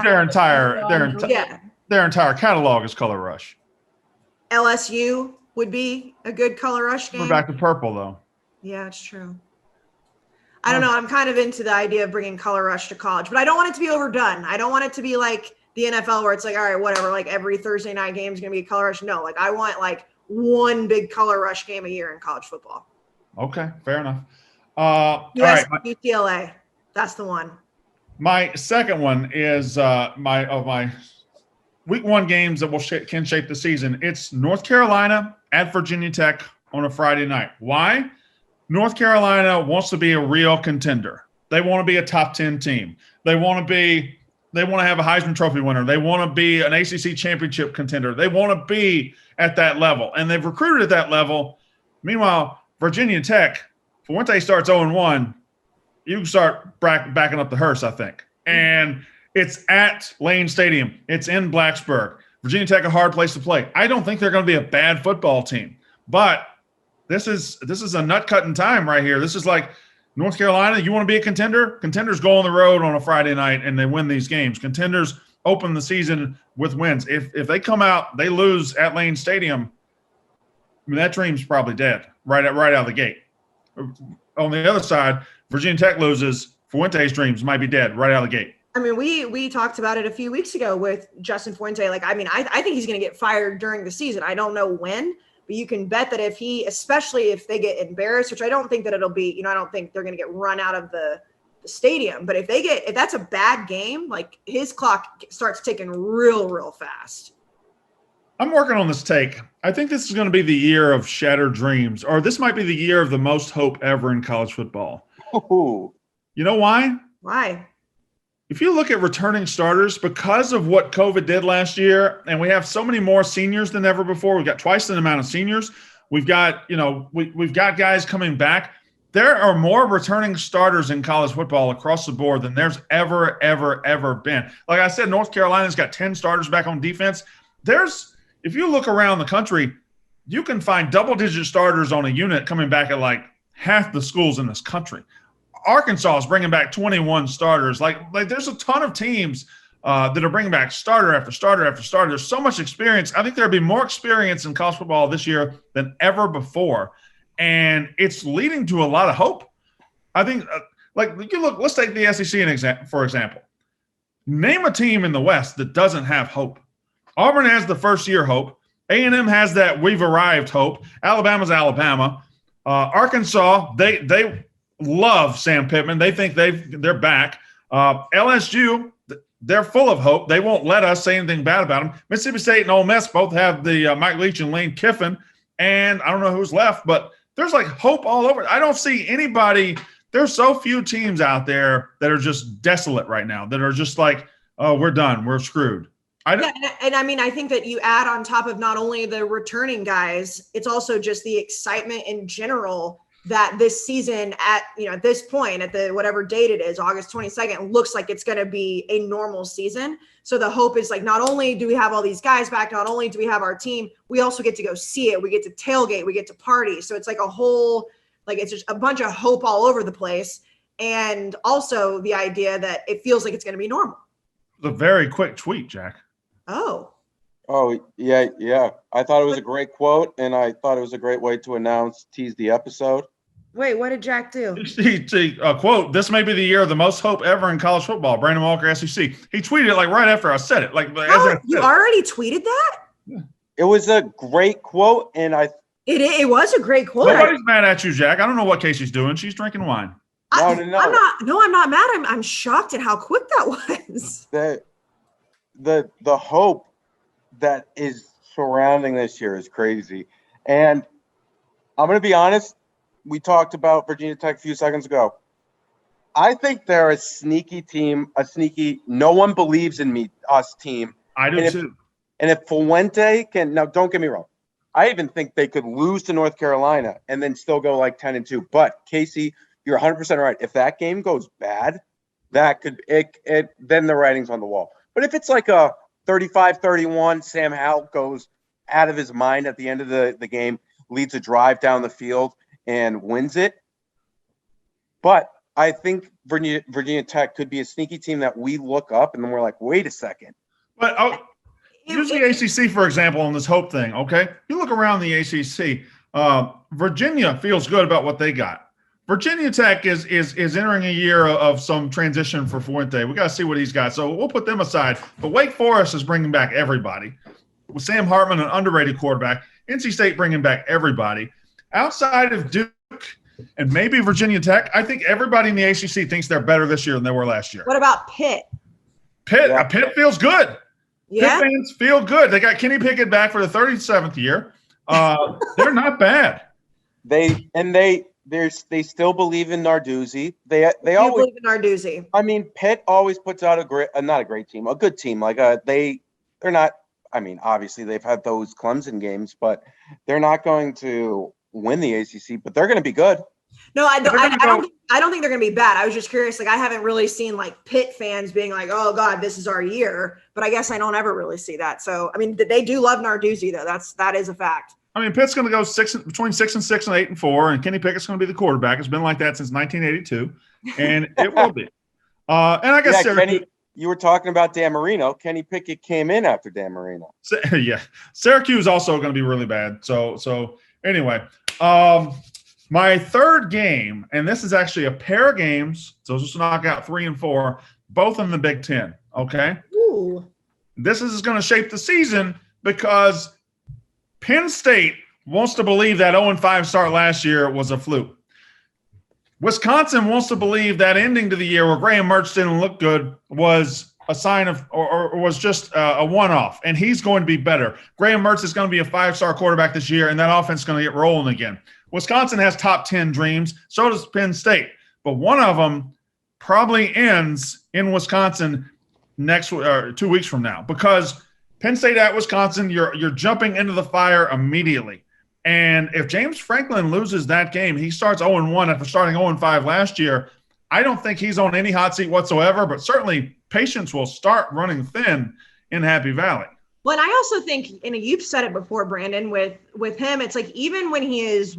their entire catalog is Color Rush. LSU would be a good Color Rush game. We're back to purple though. Yeah, it's true. I don't know. I'm kind of into the idea of bringing Color Rush to college, but I don't want it to be overdone. I don't want it to be like the NFL where it's all right, whatever, every Thursday night game is going to be a Color Rush. No, I want one big Color Rush game a year in college football. Okay, fair enough. UCLA, that's the one. My second one is my week one games that can shape the season. It's North Carolina at Virginia Tech on a Friday night. Why? North Carolina wants to be a real contender. They want to be a top 10 team. They want to have a Heisman Trophy winner. They want to be an ACC championship contender. They want to be at that level, and they've recruited at that level. Meanwhile, Virginia Tech, Fuente starts 0-1, you can start backing up the hearse, I think. And it's at Lane Stadium. It's in Blacksburg. Virginia Tech, a hard place to play. I don't think they're going to be a bad football team, but this is a nut-cutting time right here. This is like North Carolina, you want to be a contender? Contenders go on the road on a Friday night and they win these games. Contenders open the season with wins. If they come out, they lose at Lane Stadium, I mean, that dream's probably dead right out of the gate. On the other side, Virginia Tech loses, Fuente's dreams might be dead right out of the gate. I mean, we talked about it a few weeks ago with Justin Fuente. Like, I mean, I think he's going to get fired during the season. I don't know when, but you can bet that especially if they get embarrassed, which I don't think that it'll be, I don't think they're going to get run out of the stadium. But if that's a bad game, like his clock starts ticking real fast. I'm working on this take. I think this is going to be the year of shattered dreams, or this might be the year of the most hope ever in college football. Ooh. You know why? Why? If you look at returning starters, because of what COVID did last year, and we have so many more seniors than ever before, we've got twice the amount of seniors. We've got, we've got guys coming back. There are more returning starters in college football across the board than there's ever been. Like I said, North Carolina's got 10 starters back on defense. If you look around the country, you can find double-digit starters on a unit coming back at like half the schools in this country. Arkansas is bringing back 21 starters. Like there's a ton of teams that are bringing back starter after starter after starter. There's so much experience. I think there'll be more experience in college football this year than ever before, and it's leading to a lot of hope. I think, let's take the SEC for example. Name a team in the West that doesn't have hope. Auburn has the first-year hope. A&M has that we've arrived hope. Alabama's Alabama. Arkansas, they love Sam Pittman. They think they're back. LSU, they're full of hope. They won't let us say anything bad about them. Mississippi State and Ole Miss both have the Mike Leach and Lane Kiffin, and I don't know who's left, but there's like hope all over. I don't see anybody. There's so few teams out there that are just desolate right now, that are just like, oh, we're done. We're screwed. I mean, I think that you add on top of not only the returning guys, it's also just the excitement in general that this season at this point, at the whatever date it is, August 22nd, looks like it's going to be a normal season. So the hope is like, not only do we have all these guys back, not only do we have our team, we also get to go see it. We get to tailgate, we get to party. So it's like a whole, like, it's just a bunch of hope all over the place. And also the idea that it feels like it's going to be normal. It's a very quick tweet, Jack. Oh, yeah. I thought it was a great quote, and I thought it was a great way to tease the episode. Wait, what did Jack do? He quote, "This may be the year of the most hope ever in college football." Brandon Walker, SEC. He tweeted it like right after I said it. You already tweeted that? Yeah. It was a great quote, and it was a great quote. Nobody's mad at you, Jack. I don't know what Kayce's doing. She's drinking wine. No. I'm not mad. I'm shocked at how quick that was. The hope that is surrounding this year is crazy. And I'm going to be honest. We talked about Virginia Tech a few seconds ago. I think they're a sneaky team, no one believes in us team. I do too. And if Fuente can, now don't get me wrong, I even think they could lose to North Carolina and then still go like 10-2. But Kayce, you're 100% right. If that game goes bad, that could then the writing's on the wall. But if it's like a 35-31, Sam Howell goes out of his mind at the end of the game, leads a drive down the field and wins it. But I think Virginia Tech could be a sneaky team that we look up and then we're like, wait a second. But use the ACC, for example, on this hope thing, okay? You look around the ACC, Virginia feels good about what they got. Virginia Tech is entering a year of some transition for Fuente. We got to see what he's got. So we'll put them aside. But Wake Forest is bringing back everybody. With Sam Hartman, an underrated quarterback. NC State bringing back everybody. Outside of Duke and maybe Virginia Tech, I think everybody in the ACC thinks they're better this year than they were last year. What about Pitt? Pitt feels good. Yeah. Pitt fans feel good. They got Kenny Pickett back for the 37th year. They're not bad. They still believe in Narduzzi. They always believe in Narduzzi. I mean, Pitt always puts out not a great team, a good team. Like they're not. I mean, obviously they've had those Clemson games, but they're not going to win the ACC. But they're going to be good. No, I don't think they're going to be bad. I was just curious. Like, I haven't really seen like Pitt fans being like, "Oh God, this is our year." But I guess I don't ever really see that. So, I mean, they do love Narduzzi, though. That is a fact. I mean, Pitt's going to go between 6-6 and 8-4, and Kenny Pickett's going to be the quarterback. It's been like that since 1982, and it will be. And I guess Kenny, you were talking about Dan Marino. Kenny Pickett came in after Dan Marino. Yeah, Syracuse is also going to be really bad. So anyway, my third game, and this is actually a pair of games. So just knock out 3 and 4, both in the Big Ten. Okay. Ooh. This is going to shape the season because Penn State wants to believe that 0-5 start last year was a fluke. Wisconsin wants to believe that ending to the year where Graham Mertz didn't look good was a sign of or was just a one-off, and he's going to be better. Graham Mertz is going to be a 5-star quarterback this year, and that offense is going to get rolling again. Wisconsin has top 10 dreams. So does Penn State. But one of them probably ends in Wisconsin 2 weeks from now because Penn State at Wisconsin, you're jumping into the fire immediately. And if James Franklin loses that game, he starts 0-1 after starting 0-5 last year. I don't think he's on any hot seat whatsoever, but certainly patience will start running thin in Happy Valley. Well, and I also think, and you've said it before, Brandon, with him, it's like even when he is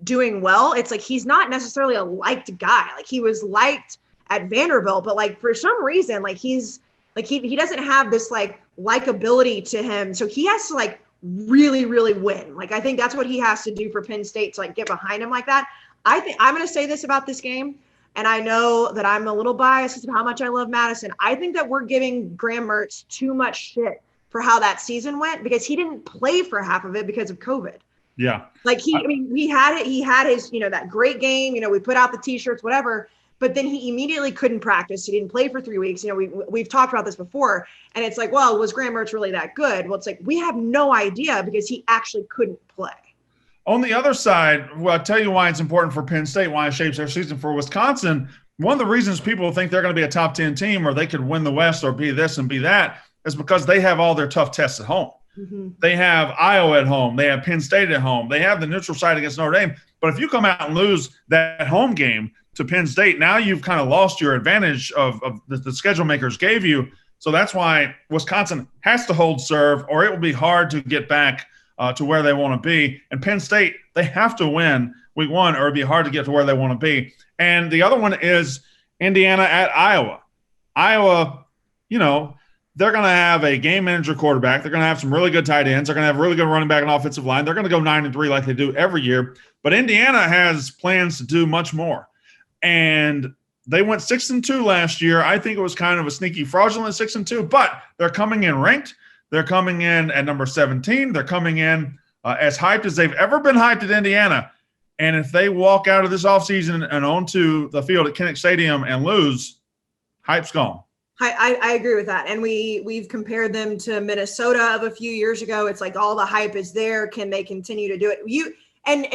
doing well, it's like he's not necessarily a liked guy. Like he was liked at Vanderbilt, but like for some reason, like he's like he doesn't have this like likability to him. So he has to like really, really win. Like I think that's what he has to do for Penn State to like get behind him like that. I think I'm going to say this about this game, and I know that I'm a little biased as to how much I love Madison. I think that we're giving Graham Mertz too much shit for how that season went because he didn't play for half of it because of COVID. Yeah. Like he had it. He had his, that great game, we put out the t-shirts, whatever, but then he immediately couldn't practice. He didn't play for 3 weeks. We've talked about this before, and it's like, well, was Graham Mertz really that good? Well, it's like, we have no idea because he actually couldn't play. On the other side, well, I'll tell you why it's important for Penn State, why it shapes their season. For Wisconsin, one of the reasons people think they're going to be a top 10 team or they could win the West or be this and be that is because they have all their tough tests at home. Mm-hmm. They have Iowa at home. They have Penn State at home. They have the neutral site against Notre Dame. But if you come out and lose that home game to Penn State, now you've kind of lost your advantage of the schedule makers gave you. So that's why Wisconsin has to hold serve or it will be hard to get back to where they want to be. And Penn State, they have to win week 1 or it'd be hard to get to where they want to be. And the other one is Indiana at Iowa. Iowa, they're going to have a game manager quarterback. They're going to have some really good tight ends. They're going to have a really good running back and offensive line. They're going to go 9-3 like they do every year. But Indiana has plans to do much more. And they went 6-2 last year. I think it was kind of a sneaky, fraudulent 6-2, but they're coming in ranked. They're coming in at number 17. They're coming in as hyped as they've ever been hyped at Indiana. And if they walk out of this offseason and onto the field at Kinnick Stadium and lose, hype's gone. I agree with that. And we've compared them to Minnesota of a few years ago. It's like all the hype is there. Can they continue to do it? And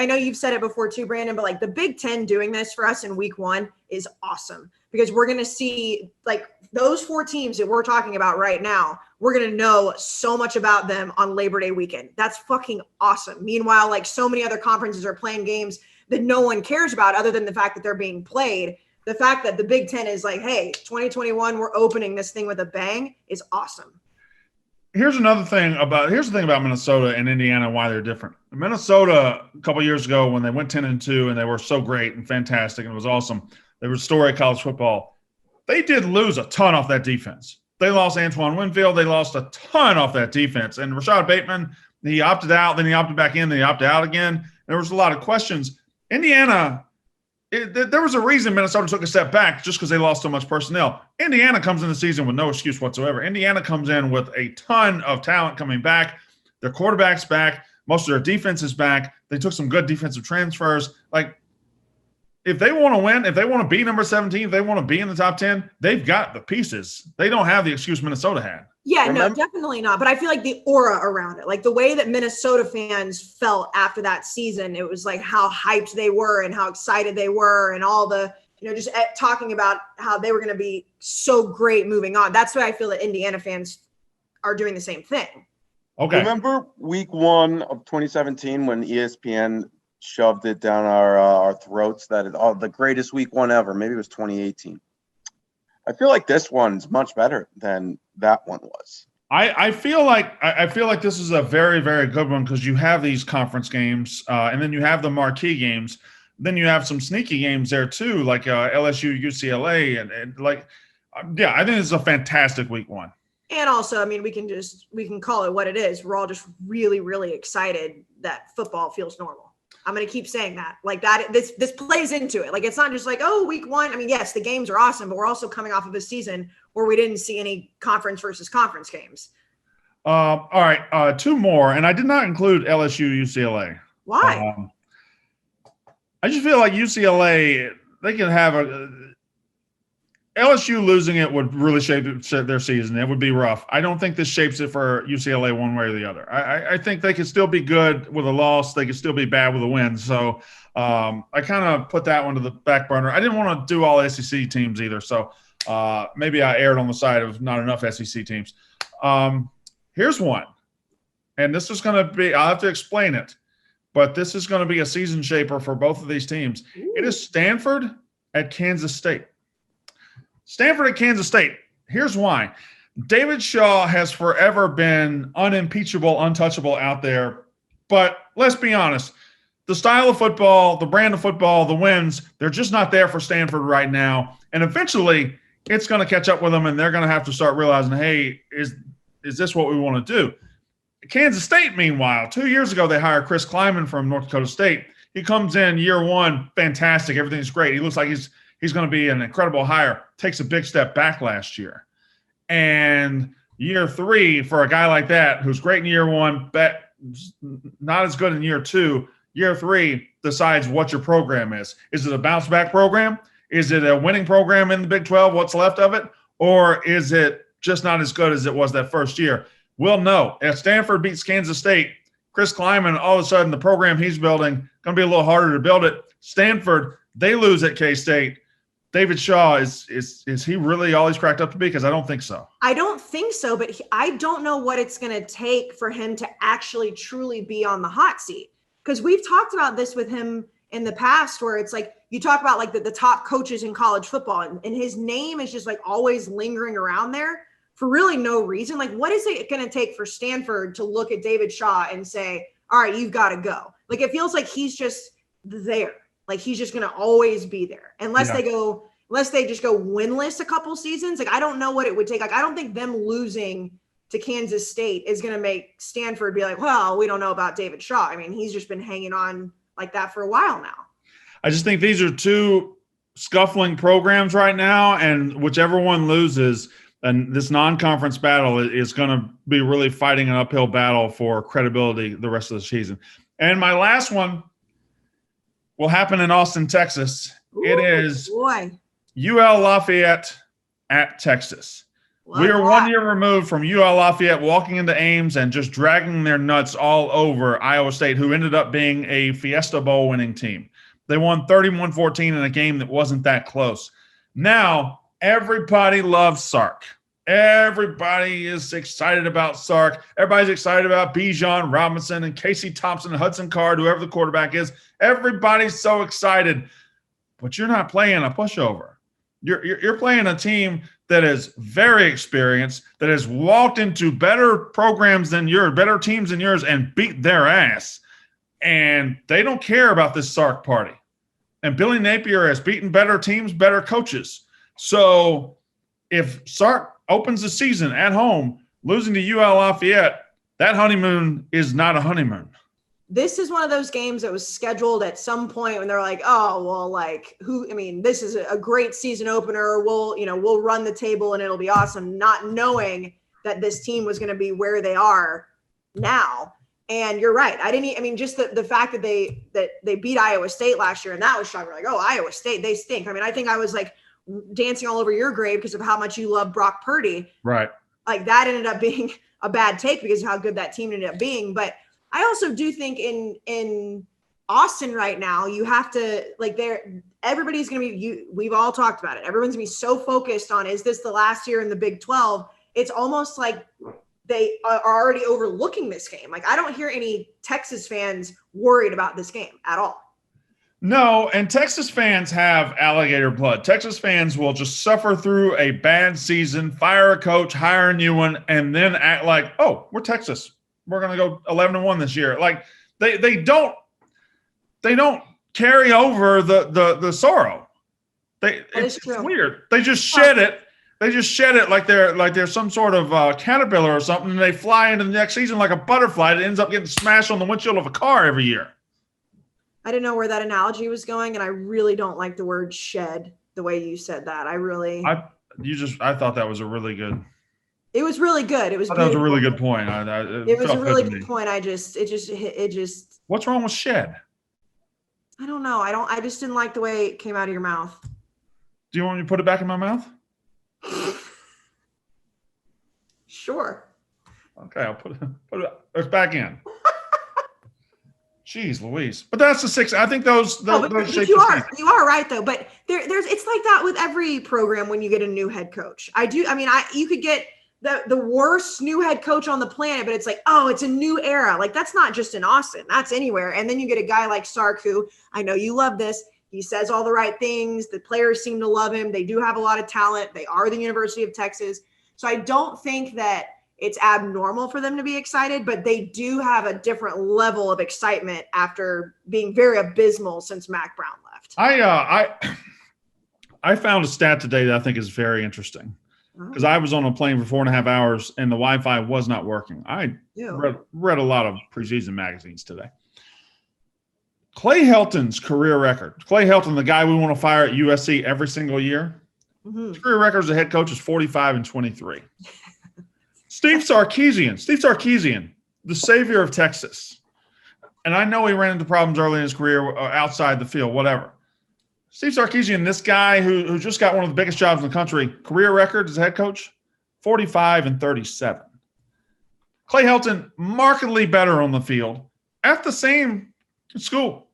I know you've said it before too, Brandon, but like the Big Ten doing this for us in week 1 is awesome because we're going to see like those 4 teams that we're talking about right now. We're going to know so much about them on Labor Day weekend. That's fucking awesome. Meanwhile, like so many other conferences are playing games that no one cares about other than the fact that they're being played. The fact that the Big Ten is like, hey, 2021, we're opening this thing with a bang is awesome. Here's the thing about Minnesota and Indiana, why they're different. Minnesota, a couple of years ago, when they went 10-2 and they were so great and fantastic and it was awesome, they were a story of college football. They did lose a ton off that defense. They lost Antoine Winfield. They lost a ton off that defense. And Rashad Bateman, he opted out, then he opted back in, then he opted out again. There was a lot of questions. Indiana, there was a reason Minnesota took a step back just because they lost so much personnel. Indiana comes in the season with no excuse whatsoever. Indiana comes in with a ton of talent coming back. Their quarterback's back. Most of their defense is back. They took some good defensive transfers. Like, if they want to win, if they want to be number 17, if they want to be in the top 10, they've got the pieces. They don't have the excuse Minnesota had. Yeah, Remember? no, definitely not. But I feel like the aura around it, like the way that Minnesota fans felt after that season, it was like how hyped they were and how excited they were and all the, just talking about how they were going to be so great moving on. That's why I feel that Indiana fans are doing the same thing. Okay. Remember week 1 of 2017 when ESPN shoved it down our throats that the greatest week 1 ever? Maybe it was 2018. I feel like this one's much better than that one was. I feel like this is a very, very good one because you have these conference games, and then you have the marquee games. Then you have some sneaky games there too, like LSU, UCLA, and like, I think it's a fantastic week 1. And also, I mean, we can call it what it is. We're all just really, really excited that football feels normal. I'm going to keep saying that. Like that, this plays into it. Like, it's not just like, oh, week 1. I mean, yes, the games are awesome, but we're also coming off of a season where we didn't see any conference versus conference games. All right, 2 more, and I did not include LSU, UCLA. Why? I just feel like UCLA, they can have LSU losing it would really shape their season. It would be rough. I don't think this shapes it for UCLA one way or the other. I think they could still be good with a loss. They could still be bad with a win. So I kind of put that one to the back burner. I didn't want to do all SEC teams either. So maybe I erred on the side of not enough SEC teams. Here's one. And this is going to be – I'll have to explain it. But this is going to be a season shaper for both of these teams. Ooh. It is Stanford at Kansas State. Stanford at Kansas State. Here's why. David Shaw has forever been unimpeachable, untouchable out there. But let's be honest. The style of football, the brand of football, the wins, they're just not there for Stanford right now. And eventually it's going to catch up with them, and they're going to have to start realizing, hey, is this what we want to do? Kansas State, meanwhile, 2 years ago, they hired Chris Kleiman from North Dakota State. He comes in year 1, fantastic. Everything's great. He looks like he's going to be an incredible hire. Takes a big step back last year. And year 3, for a guy like that, who's great in year 1, but not as good in year 2, year 3 decides what your program is. Is it a bounce-back program? Is it a winning program in the Big 12, what's left of it? Or is it just not as good as it was that first year? We'll know. If Stanford beats Kansas State, Chris Kleiman, all of a sudden the program he's building going to be a little harder to build it. Stanford, they lose at K-State. David Shaw, is he really all he's cracked up to be? Because I don't think so. I don't think so, but I don't know what it's going to take for him to actually truly be on the hot seat. Because we've talked about this with him in the past, where it's like you talk about like the top coaches in college football, and his name is just like always lingering around there for really no reason. Like, what is it going to take for Stanford to look at David Shaw and say, all right, you've got to go? Like, it feels like he's just there. Like, he's just going to always be there unless they just go winless a couple seasons. Like, I don't know what it would take. Like, I don't think them losing to Kansas State is going to make Stanford be like, well, we don't know about David Shaw. I mean, he's just been hanging on like that for a while now. I just think these are 2 scuffling programs right now, and whichever one loses – and this non-conference battle is going to be really fighting an uphill battle for credibility the rest of the season. And my last one will happen in Austin, Texas. Ooh, it is UL Lafayette at Texas. We are 1 year removed from UL Lafayette walking into Ames and just dragging their nuts all over Iowa State, who ended up being a Fiesta Bowl winning team. They won 31-14 in a game that wasn't that close. Now, everybody loves Sark. Everybody is excited about Sark. Everybody's excited about Bijan Robinson and Kayce Thompson and Hudson Card, whoever the quarterback is. Everybody's so excited. But you're not playing a pushover. You're playing a team that is very experienced, that has walked into better programs than yours, better teams than yours, and beat their ass. And they don't care about this Sark party. And Billy Napier has beaten better teams, better coaches. So if Sark opens the season at home, losing to UL Lafayette, that honeymoon is not a honeymoon. This is one of those games that was scheduled at some point when they're like, oh, well, like this is a great season opener. We'll run the table and it'll be awesome. Not knowing that this team was going to be where they are now. And you're right. Just the fact that they beat Iowa State last year, and that was shocking. Like, oh, Iowa State, they stink. I think I was like dancing all over your grave because of how much you love Brock Purdy. Right. like that ended up being a bad take because of how good that team ended up being. But I also do think in Austin right now, you have to everybody's going to be, we've all talked about it. Everyone's going to be so focused on, is this the last year in the Big 12? It's almost like they are already overlooking this game. Like I don't hear any Texas fans worried about this game at all. No, and Texas fans have alligator blood. Texas fans will just suffer through a bad season, fire a coach, hire a new one, and then act like, oh, we're Texas. We're going to go 11-1 this year. Like they don't carry over the sorrow. It's weird. They just shed it. They just shed it like they're some sort of caterpillar or something, and they fly into the next season like a butterfly that ends up getting smashed on the windshield of a car every year. I didn't know where that analogy was going, and I really don't like the word shed the way you said that. I thought that was a really good. It was really good. It was. That was a really good point. It was a really good point. It just. What's wrong with shed? I don't know. I just didn't like the way it came out of your mouth. Do you want me to put it back in my mouth? Sure. Okay, I'll put it back in. Jeez Louise. But that's the six. I think those you are right though. But there's it's like that with every program when you get a new head coach. You could get the worst new head coach on the planet, but it's like, oh, it's a new era. Like that's not just in Austin, that's anywhere. And then you get a guy like Sark, who I know you love this. He says all the right things. The players seem to love him. They do have a lot of talent. They are the University of Texas. So I don't think that it's abnormal for them to be excited, but they do have a different level of excitement after being very abysmal since Mac Brown left. I found a stat today that I think is very interesting because I was on a plane for 4.5 hours and the Wi-Fi was not working. I read a lot of preseason magazines today. Clay Helton's career record. Clay Helton, the guy we want to fire at USC every single year. His career record as a head coach is 45-23. Steve Sarkisian, the savior of Texas. And I know he ran into problems early in his career outside the field, whatever. Steve Sarkisian, this guy who just got one of the biggest jobs in the country, career record as a head coach, 45-37. Clay Helton, markedly better on the field at the same school,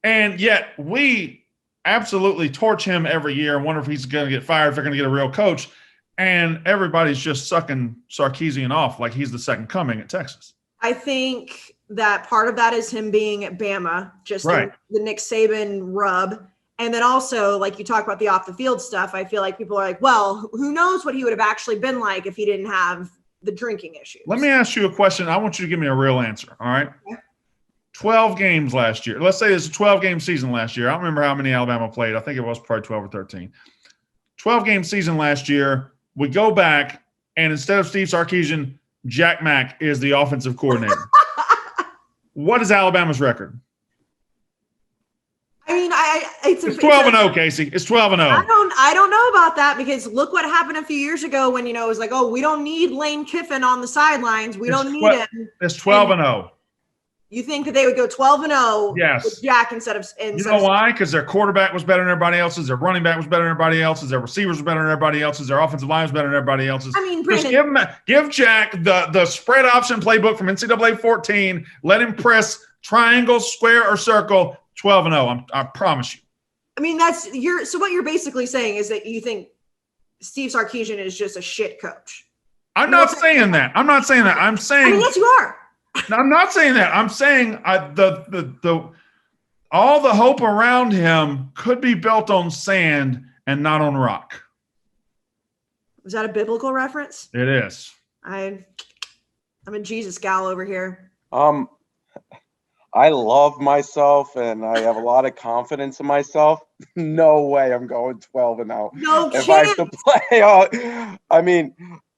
and yet we absolutely torch him every year and wonder if he's going to get fired, if they're going to get a real coach. And everybody's just sucking Sarkisian off like he's the second coming at Texas. I think that part of that is him being at Bama, just right. the Nick Saban rub. And then also, like you talk about the off the field stuff, I feel like people are like, well, who knows what he would have actually been like if he didn't have the drinking issues. Let me ask you a question. I want you to give me a real answer. All right. Okay. 12 games last year. Let's say it's a 12-game season last year. I don't remember how many Alabama played. I think it was probably 12 or 13. 12-game season last year. We go back, and instead of Steve Sarkisian, Jack Mack is the offensive coordinator. What is Alabama's record? I mean, it's 12-0, Kayce. It's 12-0. I don't know about that because look what happened a few years ago when, it was like, oh, we don't need Lane Kiffin on the sidelines. We don't need him. It's 12-0. You think that they would go 12-0 yes. with Jack instead of why? Because their quarterback was better than everybody else's, their running back was better than everybody else's, their receivers were better than everybody else's, their offensive line was better than everybody else's. I mean, Brandon, give Jack the spread option playbook from NCAA 14. Let him press triangle, square, or circle. 12-0. I promise you. I mean, so what you're basically saying is that you think Steve Sarkisian is just a shit coach. I'm not saying that. I'm saying. I mean, yes, you are. No, I'm not saying that. I'm saying all the hope around him could be built on sand and not on rock. Was that a biblical reference? It is. I'm a Jesus gal over here. I love myself and I have a lot of confidence in myself. No way I'm going 12-0. No if chance. I have to play, I mean,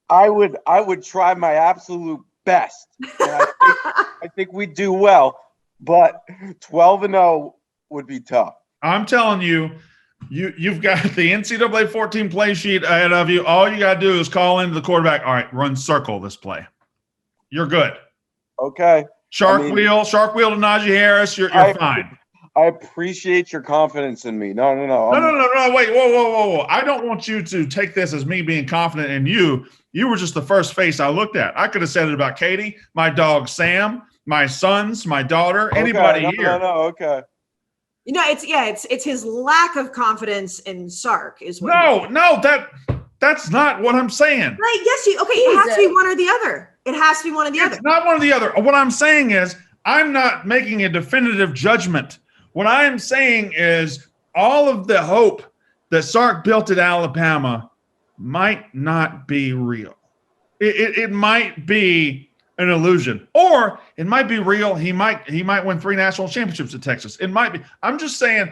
I would try my absolute best. And I think we do well, but 12-0 would be tough. I'm telling you, you've got the NCAA 14 play sheet ahead of you. All you got to do is call into the quarterback. All right, run circle this play. You're good. Okay. Shark wheel to Najee Harris. You're fine. I appreciate your confidence in me. No. No. Wait, whoa. I don't want you to take this as me being confident in you. You were just the first face I looked at. I could have said it about Katie, my dog Sam, my sons, my daughter, anybody here. No, okay. It's his lack of confidence in Sark is what. That's not what I'm saying. Like, yes, it has to be one or the other. It has to be one or the other. It's not one or the other. What I'm saying is I'm not making a definitive judgment. What I am saying is all of the hope that Sark built at Alabama might not be real. It might be an illusion, or it might be real. He might win 3 national championships at Texas. It might be. I'm just saying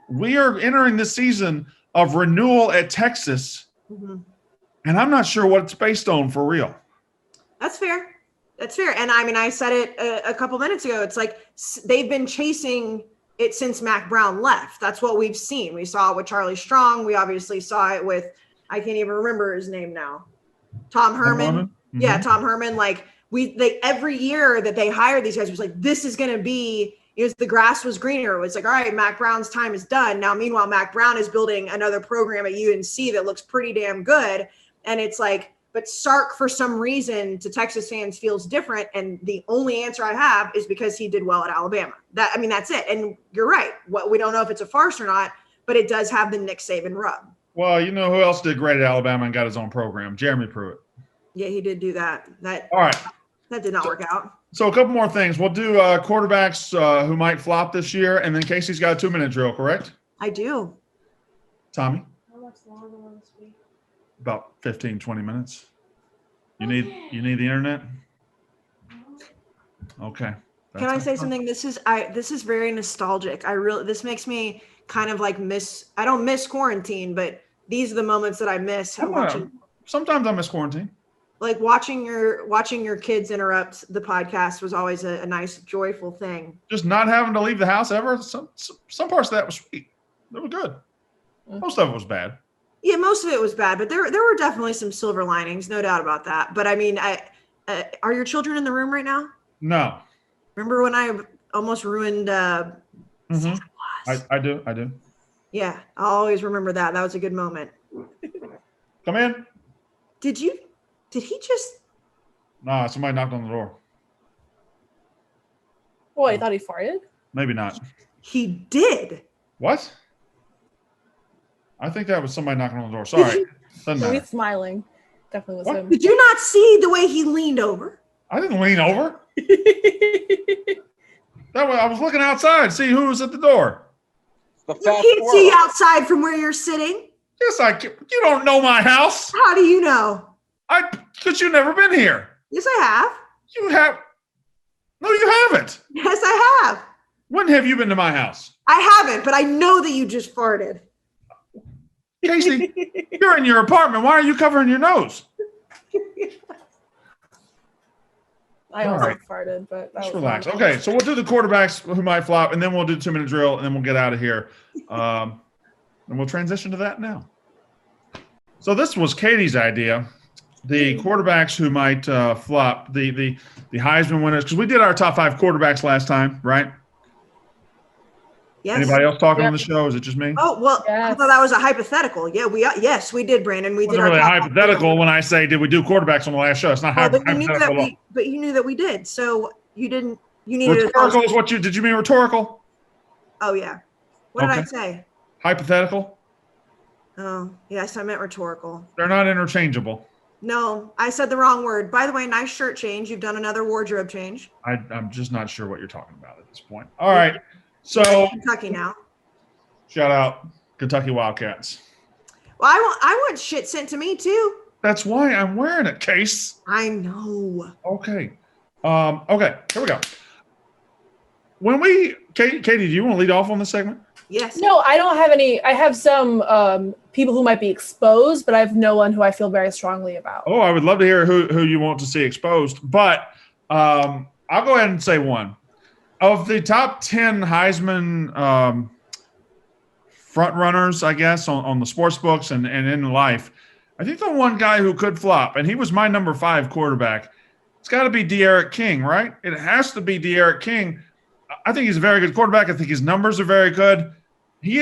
we are entering this season of renewal at Texas, and I'm not sure what it's based on for real. That's fair. And I mean, I said it a couple minutes ago. It's like they've been chasing it since Mac Brown left. That's what we've seen. We saw it with Charlie Strong. We obviously saw it with, I can't even remember his name now, Tom Herman. Mm-hmm. Yeah, Tom Herman. Like they every year that they hired these guys, it was like, this is going to be, the grass was greener. It was like, all right, Mac Brown's time is done. Now, meanwhile, Mac Brown is building another program at UNC that looks pretty damn good. And it's like, but Sark, for some reason, to Texas fans feels different. And the only answer I have is because he did well at Alabama. That's it. And you're right. We don't know if it's a farce or not, but it does have the Nick Saban rub. Well, you know who else did great at Alabama and got his own program? Jeremy Pruitt. Yeah, he did do that. All right. That did not work out. So a couple more things. We'll do quarterbacks who might flop this year, and then Kayce's got a 2-minute drill, correct? I do. Tommy? How much longer will this be? About 15, 20 minutes. You need the internet? Okay. Can I say something? This is very nostalgic. This makes me kind of like I don't miss quarantine, but these are the moments that I miss watching. Sometimes I miss quarantine. Like watching your kids interrupt the podcast was always a nice, joyful thing. Just not having to leave the house ever. Some parts of that was sweet. They were good. Most of it was bad. Yeah, most of it was bad, but there were definitely some silver linings, no doubt about that. But I mean, are your children in the room right now? No. Remember when I almost ruined Santa Claus? I do. Yeah, I'll always remember that. That was a good moment. Come in. Did he just? Nah, somebody knocked on the door. Oh, I thought he farted? Maybe not. He did. What? I think that was somebody knocking on the door. Sorry. Doesn't matter. He's smiling. Definitely was him. Did you not see the way he leaned over? I didn't lean over. I was looking outside, see who was at the door. You can't see outside from where you're sitting. Yes, I can. You don't know my house. How do you know? Because you've never been here. Yes, I have. You have. No, you haven't. Yes, I have. When have you been to my house? I haven't, but I know that you just farted. Kayce, you're in your apartment. Why are you covering your nose? I also farted, but just relax. Okay, so we'll do the quarterbacks who might flop, and then we'll do 2-minute drill, and then we'll get out of here. And we'll transition to that now. So this was Katie's idea. The quarterbacks who might flop, the Heisman winners, because we did our top 5 quarterbacks last time, right? Yes. Anybody else talking on the show? Is it just me? Oh, well, yes. I thought that was a hypothetical. Yeah, we did, Brandon. We did. Really hypothetical when I say, did we do quarterbacks on the last show? It's not hypothetical. But you knew that we did. So you didn't. You needed rhetorical is what did you mean rhetorical? Oh yeah. What did I say? Hypothetical. Oh yes, I meant rhetorical. They're not interchangeable. No, I said the wrong word. By the way, nice shirt change. You've done another wardrobe change. I'm just not sure what you're talking about at this point. All right. So Kentucky now. Shout out Kentucky Wildcats. Well, I want shit sent to me too. That's why I'm wearing it, Kayce. I know. Okay. Okay, here we go. Katie, do you want to lead off on this segment? Yes. No, I don't have any. I have some people who might be exposed, but I have no one who I feel very strongly about. Oh, I would love to hear who you want to see exposed, but I'll go ahead and say one. Of the top 10 Heisman front runners, I guess, on the sports books and in life, I think the one guy who could flop, and he was my number 5 quarterback, it's got to be De'Aaron King, right? It has to be De'Aaron King. I think he's a very good quarterback. I think his numbers are very good. He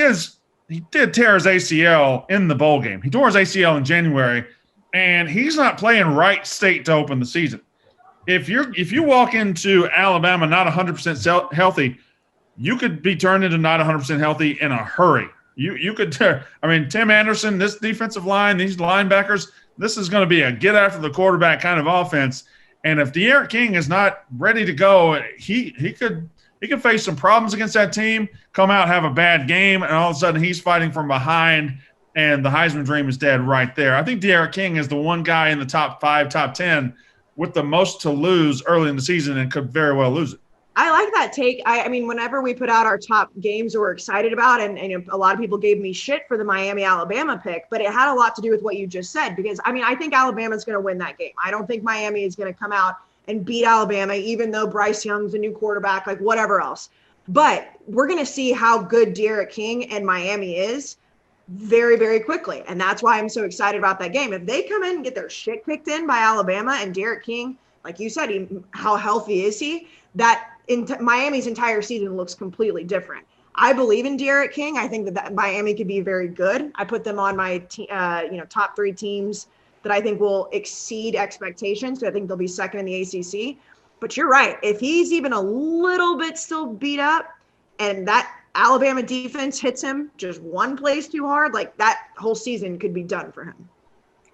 did tear his ACL in the bowl game. He tore his ACL in January, and he's not playing Wright State to open the season. If you walk into Alabama not 100% healthy, you could be turned into not 100% healthy in a hurry. You could Tim Anderson, this defensive line, these linebackers, this is going to be a get after the quarterback kind of offense. And if De'Aaron King is not ready to go, he could face some problems against that team, come out, have a bad game, and all of a sudden he's fighting from behind, and the Heisman dream is dead right there. I think De'Aaron King is the one guy in the top 5, top 10 with the most to lose early in the season and could very well lose it. I like that take. I mean, whenever we put out our top games that we're excited about, and a lot of people gave me shit for the Miami-Alabama pick, but it had a lot to do with what you just said, because, I think Alabama's going to win that game. I don't think Miami is going to come out and beat Alabama, even though Bryce Young's a new quarterback, like whatever else. But we're going to see how good De'Aaron King and Miami is very, very quickly. And that's why I'm so excited about that game. If they come in and get their shit kicked in by Alabama and De'Aaron King, like you said, how healthy is he? That Miami's entire season looks completely different. I believe in De'Aaron King. I think that Miami could be very good. I put them on my top 3 teams that I think will exceed expectations. So I think they'll be second in the ACC. But you're right. If he's even a little bit still beat up and that Alabama defense hits him just one place too hard, like that whole season could be done for him.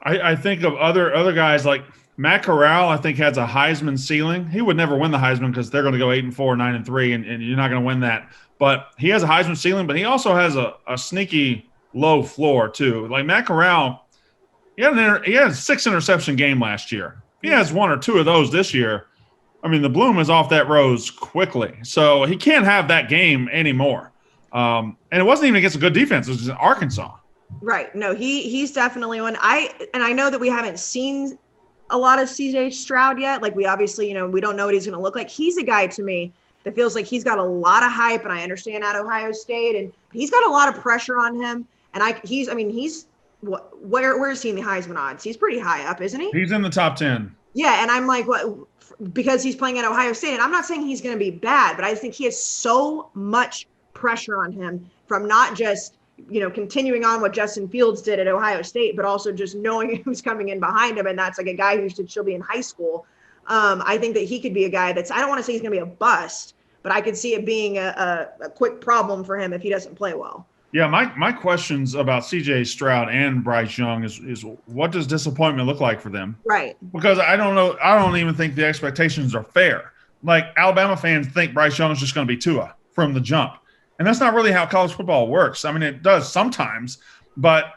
I think of other guys like Matt Corral, I think has a Heisman ceiling. He would never win the Heisman because they're going to go 8-4, 9-3, and you're not going to win that. But he has a Heisman ceiling, but he also has a sneaky low floor too. Like Matt Corral, he had a 6 interception game last year. He has 1 or 2 of those this year. I mean, the bloom is off that rose quickly. So he can't have that game anymore. And it wasn't even against a good defense. It was in Arkansas. Right. No, he's definitely one. I know that we haven't seen a lot of CJ Stroud yet. Like we obviously, we don't know what he's going to look like. He's a guy to me that feels like he's got a lot of hype, and I understand at Ohio State, and he's got a lot of pressure on him. And where is he in the Heisman odds? He's pretty high up, isn't he? He's in the top 10. Yeah. And I'm like, what? Because he's playing at Ohio State, and I'm not saying he's going to be bad, but I think he has so much pressure on him from not just, continuing on what Justin Fields did at Ohio State, but also just knowing who's coming in behind him. And that's like a guy who should still be in high school. I think that he could be a guy I don't want to say he's going to be a bust, but I could see it being a quick problem for him if he doesn't play well. Yeah, my questions about CJ Stroud and Bryce Young is what does disappointment look like for them? Right. Because I don't know. I don't even think the expectations are fair. Like Alabama fans think Bryce Young is just going to be Tua from the jump. And that's not really how college football works. I mean, it does sometimes, but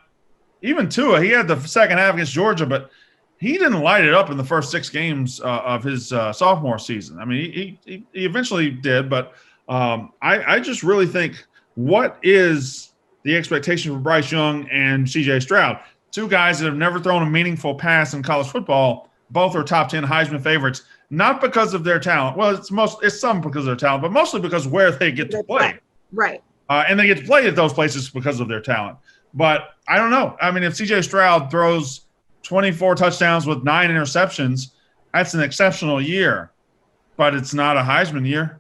even Tua, he had the second half against Georgia, but he didn't light it up in the first 6 games of his sophomore season. I mean, he eventually did, but I just really think what is the expectation for Bryce Young and CJ Stroud? 2 guys that have never thrown a meaningful pass in college football. Both are top 10 Heisman favorites, not because of their talent. Well, it's some because of their talent, but mostly because where they get to play. Right. And they get to play at those places because of their talent. But I don't know. I mean, if CJ Stroud throws 24 touchdowns with 9 interceptions, that's an exceptional year. But it's not a Heisman year,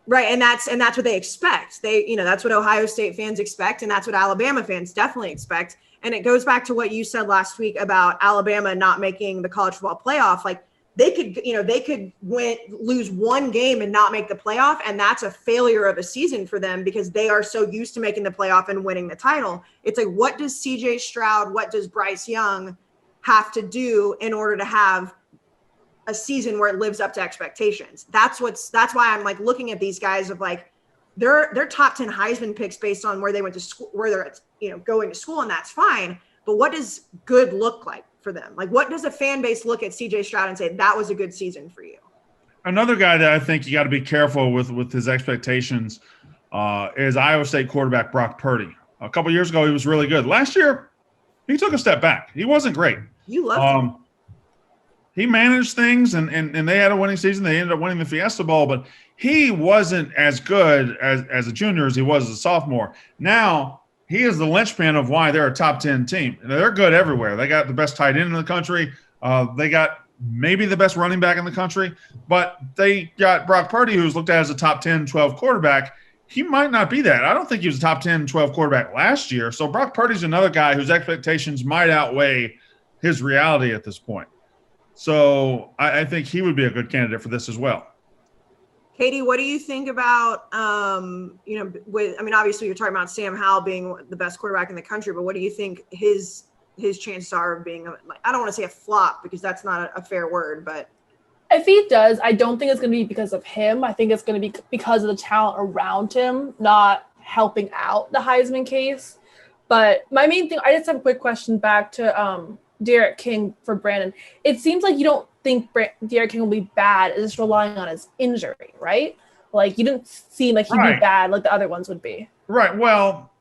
Right, and that's what they expect. That's what Ohio State fans expect, and that's what Alabama fans definitely expect. And it goes back to what you said last week about Alabama not making the college football playoff. Like they could lose 1 game and not make the playoff, and that's a failure of a season for them because they are so used to making the playoff and winning the title. It's like, what does CJ Stroud, what does Bryce Young have to do in order to have a season where it lives up to expectations? That's why I'm like looking at these guys of like they're top 10 Heisman picks based on where they went to school, where they're going to school, and that's fine. But what does good look like for them? Like, what does a fan base look at CJ Stroud and say that was a good season for you? Another guy that I think you got to be careful with his expectations is Iowa State quarterback Brock Purdy. A couple years ago, he was really good. Last year, he took a step back. He wasn't great. You loved him. He managed things, and they had a winning season. They ended up winning the Fiesta Bowl, but he wasn't as good as a junior as he was as a sophomore. Now, he is the linchpin of why they're a top 10 team. They're good everywhere. They got the best tight end in the country. They got maybe the best running back in the country, but they got Brock Purdy, who's looked at as a top 10, 12 quarterback. He might not be that. I don't think he was a top 10, 12 quarterback last year. So Brock Purdy's another guy whose expectations might outweigh his reality at this point. So I think he would be a good candidate for this as well. Katie, what do you think about, obviously you're talking about Sam Howell being the best quarterback in the country, but what do you think his chances are of being, I don't want to say a flop because that's not a fair word, but. If he does, I don't think it's going to be because of him. I think it's going to be because of the talent around him, not helping out the Heisman case. But my main thing, I just have a quick question back to Derek King for Brandon. It seems like you don't think Derek King will be bad. It's just relying on his injury, right? Like, you didn't seem like he'd be bad like the other ones would be. Right. Well,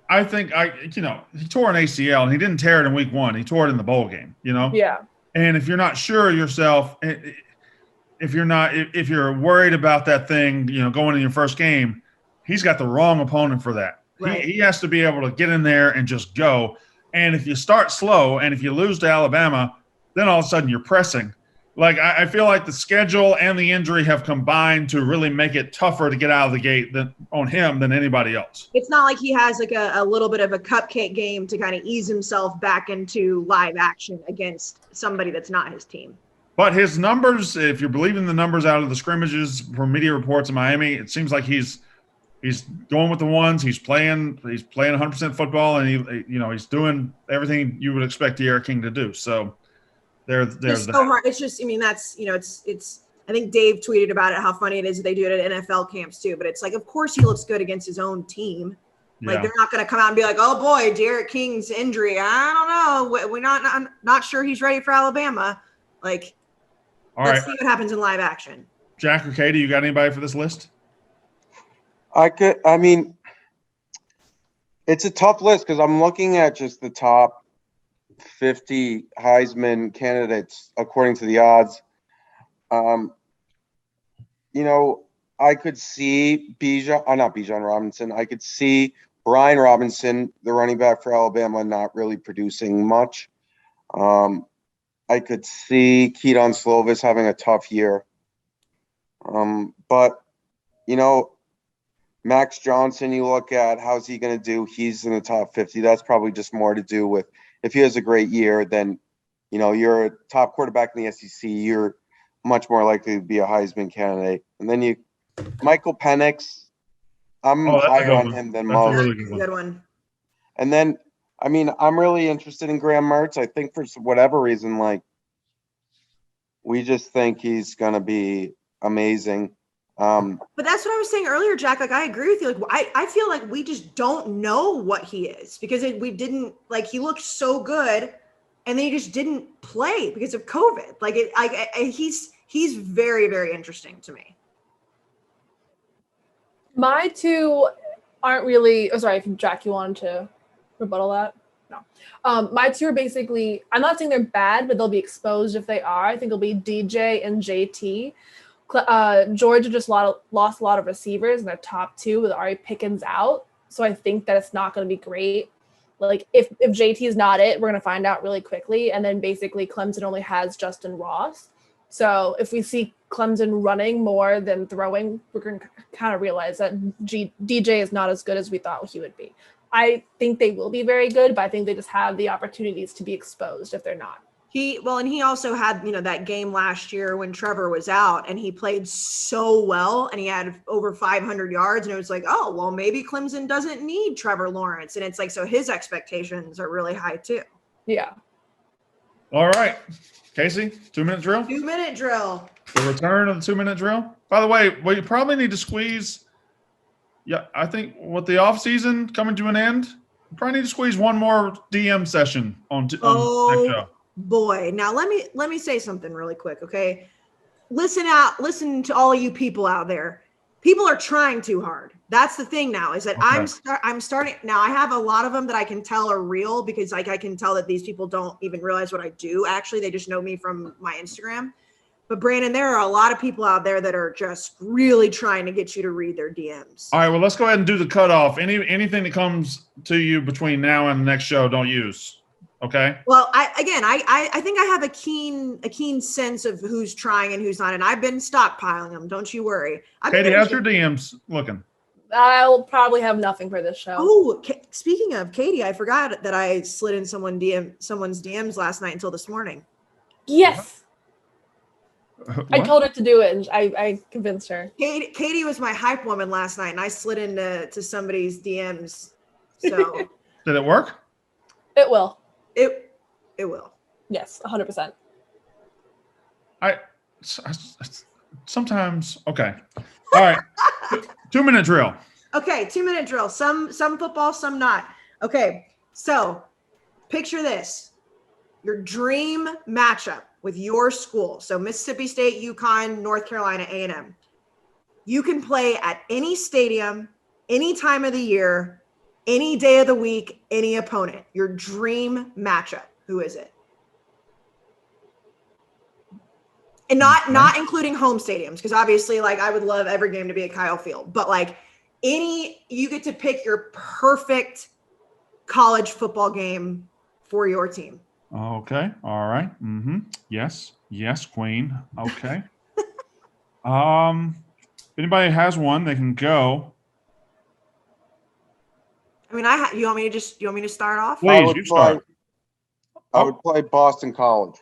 I think he tore an ACL and he didn't tear it in week 1. He tore it in the bowl game, Yeah. And if you're not sure of yourself, if you're worried about that thing, going in your first game, he's got the wrong opponent for that. Right. He has to be able to get in there and just go. And if you start slow and if you lose to Alabama, then all of a sudden you're pressing. Like, I feel like the schedule and the injury have combined to really make it tougher to get out of the gate on him than anybody else. It's not like he has like a little bit of a cupcake game to kind of ease himself back into live action against somebody that's not his team. But his numbers, if you're believing the numbers out of the scrimmages from media reports in Miami, it seems like he's going with the ones. He's playing 100% football, and he's doing everything you would expect Derek King to do. So there's so hard. It's just, that's, it's, I think Dave tweeted about it, how funny it is that they do it at NFL camps too. But it's like, of course he looks good against his own team. Like, they're not going to come out and be like, oh boy, Derek King's injury, I don't know. We're not sure he's ready for Alabama. Like, let's see what happens in live action. Jack or Katie, you got anybody for this list? It's a tough list because I'm looking at just the top 50 Heisman candidates according to the odds. I could see not Bijan Robinson. I could see Brian Robinson, the running back for Alabama, not really producing much. I could see Keaton Slovis having a tough year. But Max Johnson, you look at how's he going to do? He's in the top 50. That's probably just more to do with if he has a great year, then, you're a top quarterback in the SEC. You're much more likely to be a Heisman candidate. And then Michael Penix, I'm higher on him than most. Really good one. And then, I'm really interested in Graham Mertz. I think for whatever reason, we just think he's going to be amazing. But that's what I was saying earlier, Jack. Like, I agree with you. Like, I feel like we just don't know what he is because we didn't, like, he looked so good and then he just didn't play because of COVID. Like, he's very, very interesting to me. My two aren't really, sorry, if Jack, you wanted to rebuttal that? No. My two are basically, I'm not saying they're bad, but they'll be exposed if they are. I think it'll be DJ and JT. Georgia just lost a lot of receivers in their top 2 with Ari Pickens out. So I think that it's not going to be great. Like, if JT is not it, we're going to find out really quickly. And then basically Clemson only has Justin Ross. So if we see Clemson running more than throwing, we're going to kind of realize that DJ is not as good as we thought he would be. I think they will be very good, but I think they just have the opportunities to be exposed if they're not. And he also had, that game last year when Trevor was out and he played so well and he had over 500 yards and it was like, oh, well, maybe Clemson doesn't need Trevor Lawrence. And it's like, so his expectations are really high too. Yeah. All right. Kayce, 2-minute drill? 2-minute drill. The return of the 2-minute drill. By the way, you probably need to squeeze. Yeah, I think with the off season coming to an end, you probably need to squeeze one more DM session on next show. Boy, now let me say something really quick, okay? Listen to all of you people out there. People are trying too hard. That's the thing now, is that okay. I'm starting now. I have a lot of them that I can tell are real because I can tell that these people don't even realize what I do. Actually, they just know me from my Instagram. But Brandon, there are a lot of people out there that are just really trying to get you to read their DMs. All right, well, let's go ahead and do the cutoff. Anything that comes to you between now and the next show, don't use. Okay. Well, I think I have a keen sense of who's trying and who's not, and I've been stockpiling them. Don't you worry. Katie, how's your DMs looking? I'll probably have nothing for this show. Oh, speaking of Katie, I forgot that I slid in someone's DMs last night until this morning. Yes. What? I told her to do it, and I convinced her. Katie was my hype woman last night, and I slid into somebody's DMs. So Did it work? It will. it will. Yes, 100%. Sometimes. Okay. All right. 2-minute drill. Okay, 2-minute drill. Some football, some not. Okay, so picture this: your dream matchup with your school. So Mississippi State, UConn, North Carolina, A&M. You can play at any stadium, any time of the year, any day of the week, any opponent. Your dream matchup. Who is it? And not including home stadiums, because obviously, like, I would love every game to be at Kyle Field, but like you get to pick your perfect college football game for your team. Okay. All right. Mm-hmm. Yes, Queen. Okay. If anybody has one, they can go. I mean, you want me to start off? Please, you start. I would play Boston College.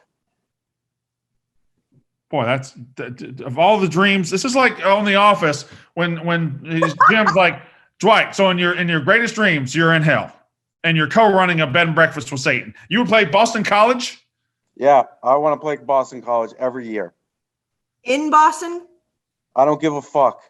Boy, that's of all the dreams. This is like on The Office when Jim's like, Dwight. So in your greatest dreams, you're in hell, and you're co-running a bed and breakfast with Satan. You would play Boston College? Yeah, I want to play Boston College every year. In Boston? I don't give a fuck.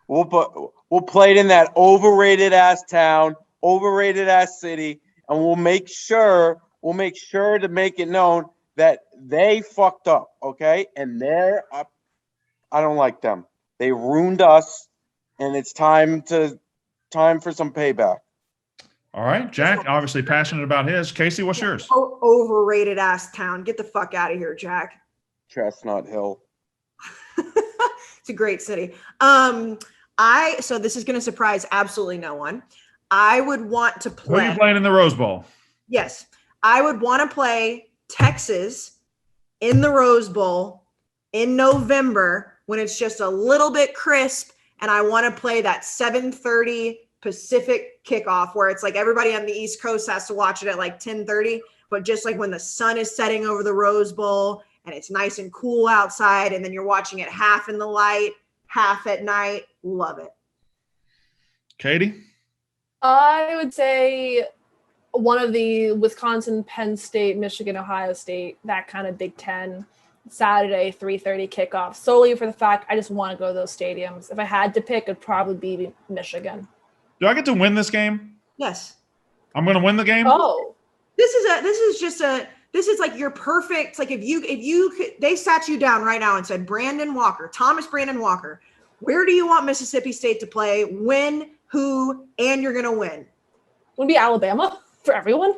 We'll play it in that overrated ass town, overrated ass city, and we'll make sure to make it known that they fucked up, okay? And they're up. I don't like them. They ruined us, and it's time for some payback. All right, Jack, obviously passionate about his. Kayce, what's yours? Overrated ass town. Get the fuck out of here, Jack. Chestnut Hill. It's a great city. So this is going to surprise absolutely no one. I would want to play. Who are you playing in the Rose Bowl? Yes, I would want to play Texas in the Rose Bowl in November when it's just a little bit crisp, and I want to play that 7:30 Pacific kickoff where it's like everybody on the East Coast has to watch it at like 10:30, but just like when the sun is setting over the Rose Bowl and it's nice and cool outside, and then you're watching it half in the light, half at night. Love it. Katie? I would say one of the Wisconsin, Penn State, Michigan, Ohio State, that kind of Big Ten, Saturday, 3:30 kickoff, solely for the fact I just want to go to those stadiums. If I had to pick, it'd probably be Michigan. Do I get to win this game? Yes. I'm going to win the game? Oh. This is like your perfect, like if you could, they sat you down right now and said, Thomas Brandon Walker, where do you want Mississippi State to play, when, who, and you're going to win? Would be Alabama for everyone.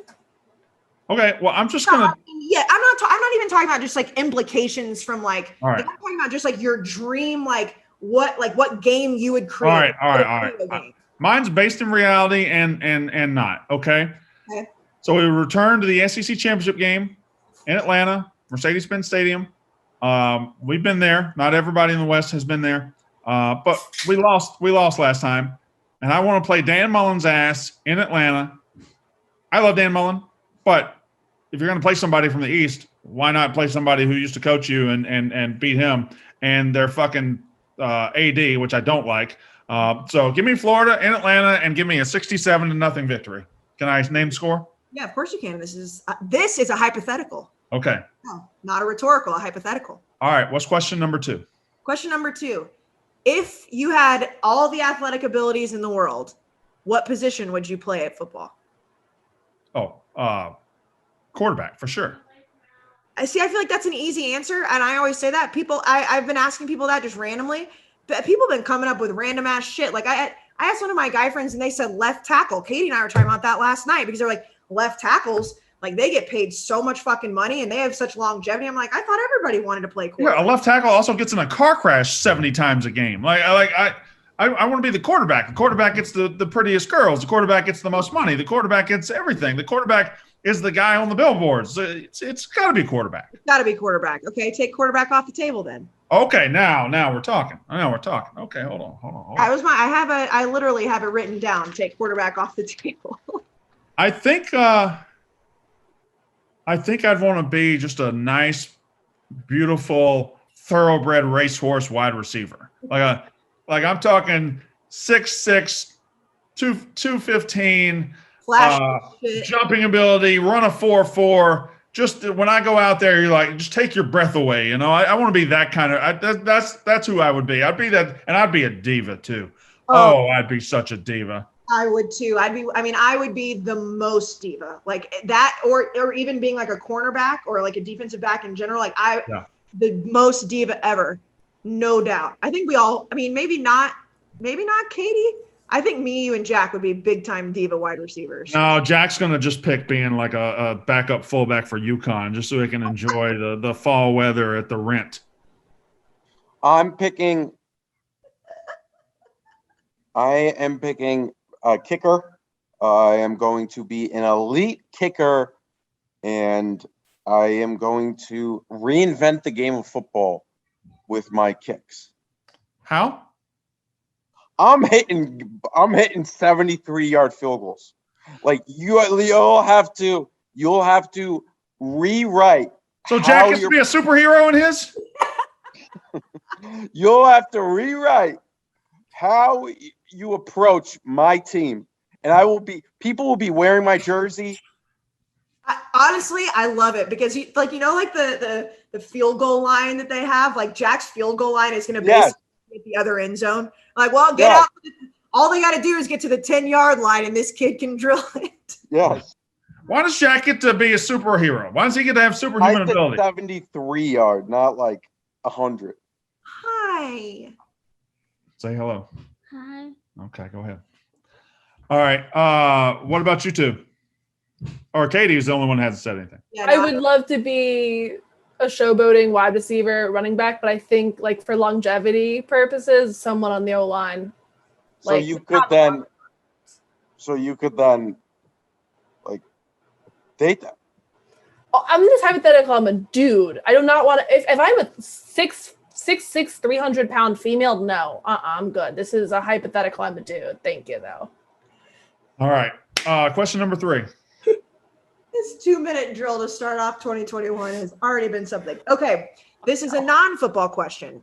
Okay, well, I'm just going to. Yeah, I'm not even talking about just like implications from like, all right. I'm talking about just like your dream, like what game you would create. All right. Mine's based in reality and not, okay? Okay. So we return to the SEC championship game in Atlanta, Mercedes-Benz Stadium. We've been there. Not everybody in the West has been there, but we lost last time. And I want to play Dan Mullen's ass in Atlanta. I love Dan Mullen, but if you're going to play somebody from the East, why not play somebody who used to coach you and beat him and their fucking AD, which I don't like. So give me Florida in Atlanta and give me a 67-0 victory. Can I name the score? Yeah, of course you can. This is a hypothetical. Okay. No, not a rhetorical, a hypothetical. All right. What's question number 2? Question number 2. If you had all the athletic abilities in the world, what position would you play at football? Quarterback for sure. I feel like that's an easy answer. And I always say that. I've been asking people that just randomly. But people have been coming up with random ass shit. Like I asked one of my guy friends and they said left tackle. Katie and I were talking about that last night because they're like, left tackles, like they get paid so much fucking money and they have such longevity. I'm like, I thought everybody wanted to play quarterback. Yeah, a left tackle also gets in a car crash 70 times a game. Like I want to be the quarterback. The quarterback gets the prettiest girls. The quarterback gets the most money. The quarterback gets everything. The quarterback is the guy on the billboards. It's got to be quarterback. It's got to be quarterback. Okay, take quarterback off the table then. Okay, now we're talking. Now we're talking. Okay, hold on. I literally have it written down. Take quarterback off the table. I think I'd want to be just a nice, beautiful, thoroughbred racehorse wide receiver. Like I'm talking 6'6", 215, jumping ability, run a 4.4. Just when I go out there, you're like, just take your breath away. You know, I want to be that kind of. That's who I would be. I'd be that, and I'd be a diva too. Oh, I'd be such a diva. I would too. I would be the most diva, like that, or even being like a cornerback or like a defensive back in general. Like the most diva ever, no doubt. I think we all. I mean, maybe not Katie. I think me, you, and Jack would be big time diva wide receivers. No, Jack's gonna just pick being like a backup fullback for UConn, just so he can enjoy the fall weather at the rent. I am picking a kicker. I am going to be an elite kicker, and I am going to reinvent the game of football with my kicks. How? I'm hitting 73-yard field goals. Like you'll have to rewrite. So Jack gets to be a superhero in his? You'll have to rewrite how you approach my team, and people will be wearing my jersey. Honestly, I love it because the field goal line that they have, like Jack's field goal line is going to be at the other end zone. Like, well, get out. All they got to do is get to the 10-yard line, and this kid can drill it. Yes. Why does Jack get to be a superhero? Why does he get to have superhuman ability? 73-yard, not like 100. Hi. Say hello. Hi. Okay, go ahead. All right. What about you two? Or Katie is the only one who hasn't said anything. Yeah, I would love to be a showboating wide receiver, running back, but I think like for longevity purposes, someone on the O-line. So you could then like date them. I'm just hypothetical. I'm a dude. I do not want to. If I'm a 6'6", 300-pound female, no. I'm good. This is a hypothetical. I'm a dude. Thank you, though. All right. Question number 3. This 2-minute drill to start off 2021 has already been something. Okay, this is a non-football question.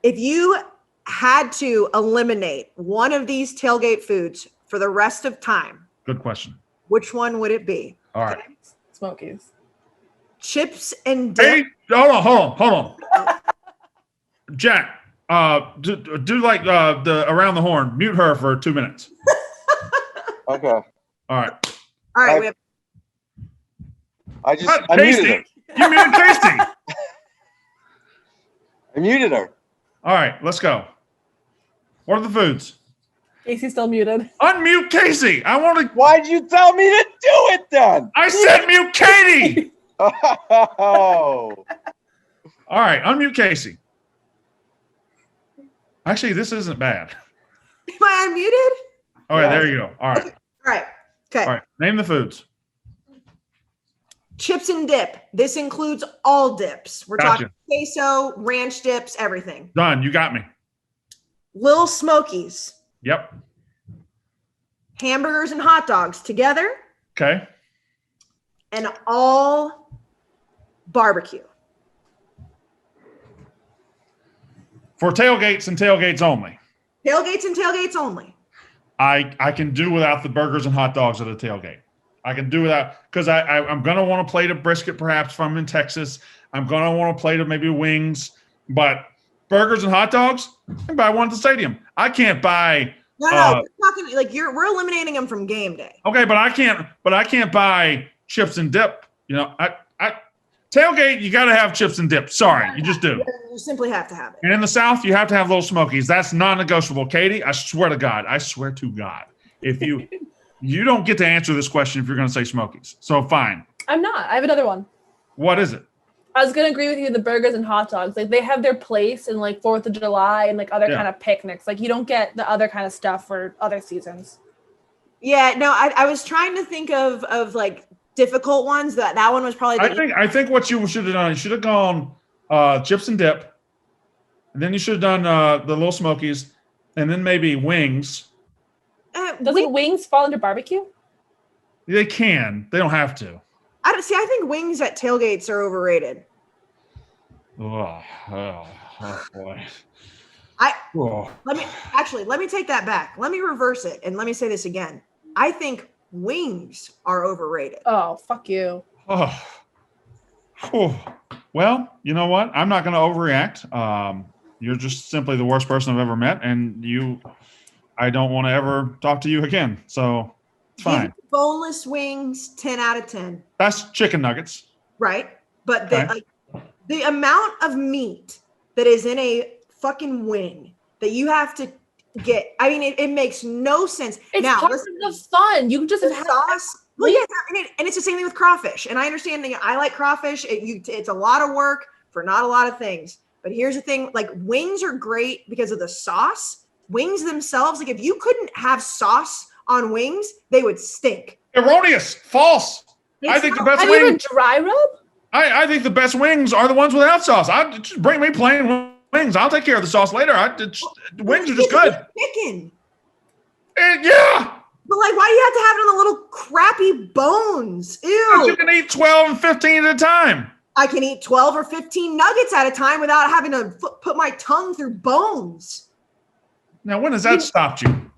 If you had to eliminate one of these tailgate foods for the rest of time, good question. Which one would it be? All right. Okay. Smokies. Chips and dip. Hey, hold on. Jack, do like the around the horn. Mute her for 2 minutes. Okay. All right. All right, we have I Kayce. muted her. You muted Kayce. I muted her. All right, let's go. What are the foods? Kayce's still muted. Unmute Kayce. I want to. Why'd you tell me to do it then? I said mute Katie. Oh. All right, unmute Kayce. Actually, this isn't bad. Am I unmuted? All right, there you go. All right. All right. Okay. All right. Name the foods. Chips and dip. This includes all dips. We're Gotcha. talking queso, ranch dips, everything. Done. You got me. Little Smokies. Yep. Hamburgers and hot dogs together. Okay. And all barbecue. For tailgates and tailgates only. Tailgates and tailgates only. I can do without the burgers and hot dogs at a tailgate. I can do without, because I'm going to want to plate of brisket perhaps if I'm in Texas. I'm going to want to plate of maybe wings. But burgers and hot dogs, I can buy one at the stadium. I can't buy. No, we're talking like we're eliminating them from game day. Okay, but I can't buy chips and dip. You know, I tailgate, you got to have chips and dip. Sorry, you just do. You simply have to have it. And in the South, you have to have Little Smokies. That's non-negotiable. Katie, I swear to God, if you don't get to answer this question if you're going to say Smokies. So fine. I'm not. I have another one. What is it? I was gonna agree with you. The burgers and hot dogs, like they have their place in like 4th of July and like other kind of picnics. Like you don't get the other kind of stuff for other seasons. Yeah, no, I was trying to think of like difficult ones. That one was probably. I think what you should have done, you should have gone chips and dip, and then you should have done the Little Smokies, and then maybe wings. Doesn't wings fall into barbecue? They can. They don't have to. I think wings at tailgates are overrated. Oh boy. Let me take that back. Let me reverse it and let me say this again. I think wings are overrated. Oh, fuck you. Oh. Well, you know what? I'm not going to overreact. You're just simply the worst person I've ever met, and I don't want to ever talk to you again. So it's fine. Boneless wings, 10 out of 10. That's chicken nuggets. Right. But the amount of meat that is in a fucking wing that you have to get, I mean, it makes no sense. It's part of the fun. You just have sauce. Well, yeah, and it's the same thing with crawfish. And I understand that I like crawfish. It's a lot of work for not a lot of things. But here's the thing, like wings are great because of the sauce. Wings themselves, like if you couldn't have sauce on wings, they would stink. Erroneous. False. I think the best wings. Have you ever dry rub? I think the best wings are the ones without sauce. Just bring me plain wings. I'll take care of the sauce later. Wings are just good. Chicken. Yeah. But like, why do you have to have it on the little crappy bones? Ew. You can eat 12 and 15 at a time. I can eat 12 or 15 nuggets at a time without having to put my tongue through bones. Now, when has that stopped you?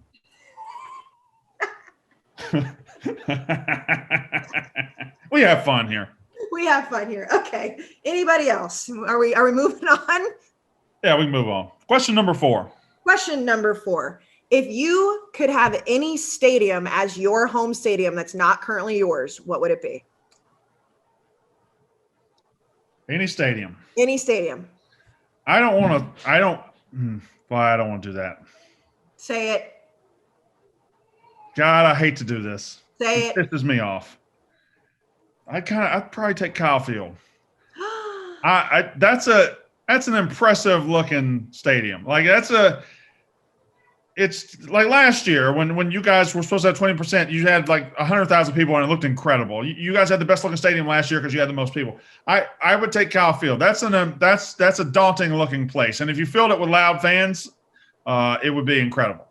We have fun here. We have fun here. Okay. Anybody else? Are we moving on? Yeah, we can move on. Question number 4. Question number 4. If you could have any stadium as your home stadium that's not currently yours, what would it be? Any stadium. Any stadium. I don't want to do that. Say it. God, I hate to do this. Say it. It pisses me off. I'd probably take Kyle Field. That's an impressive looking stadium. Like it's like last year when you guys were supposed to have 20%, you had like 100,000 people and it looked incredible. You guys had the best looking stadium last year because you had the most people. I would take Kyle Field. That's a daunting looking place. And if you filled it with loud fans, it would be incredible.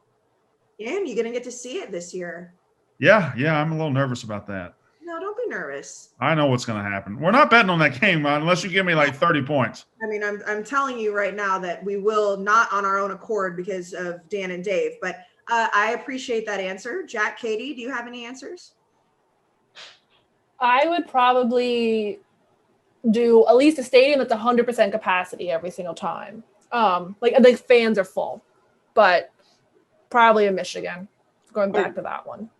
Yeah, you're going to get to see it this year. Yeah, I'm a little nervous about that. No, don't be nervous. I know what's going to happen. We're not betting on that game, unless you give me like 30 points. I mean, I'm telling you right now that we will not on our own accord because of Dan and Dave. But I appreciate that answer. Jack, Katie, do you have any answers? I would probably do at least a stadium that's 100% capacity every single time. Like fans are full, but probably in Michigan. Going back to that one.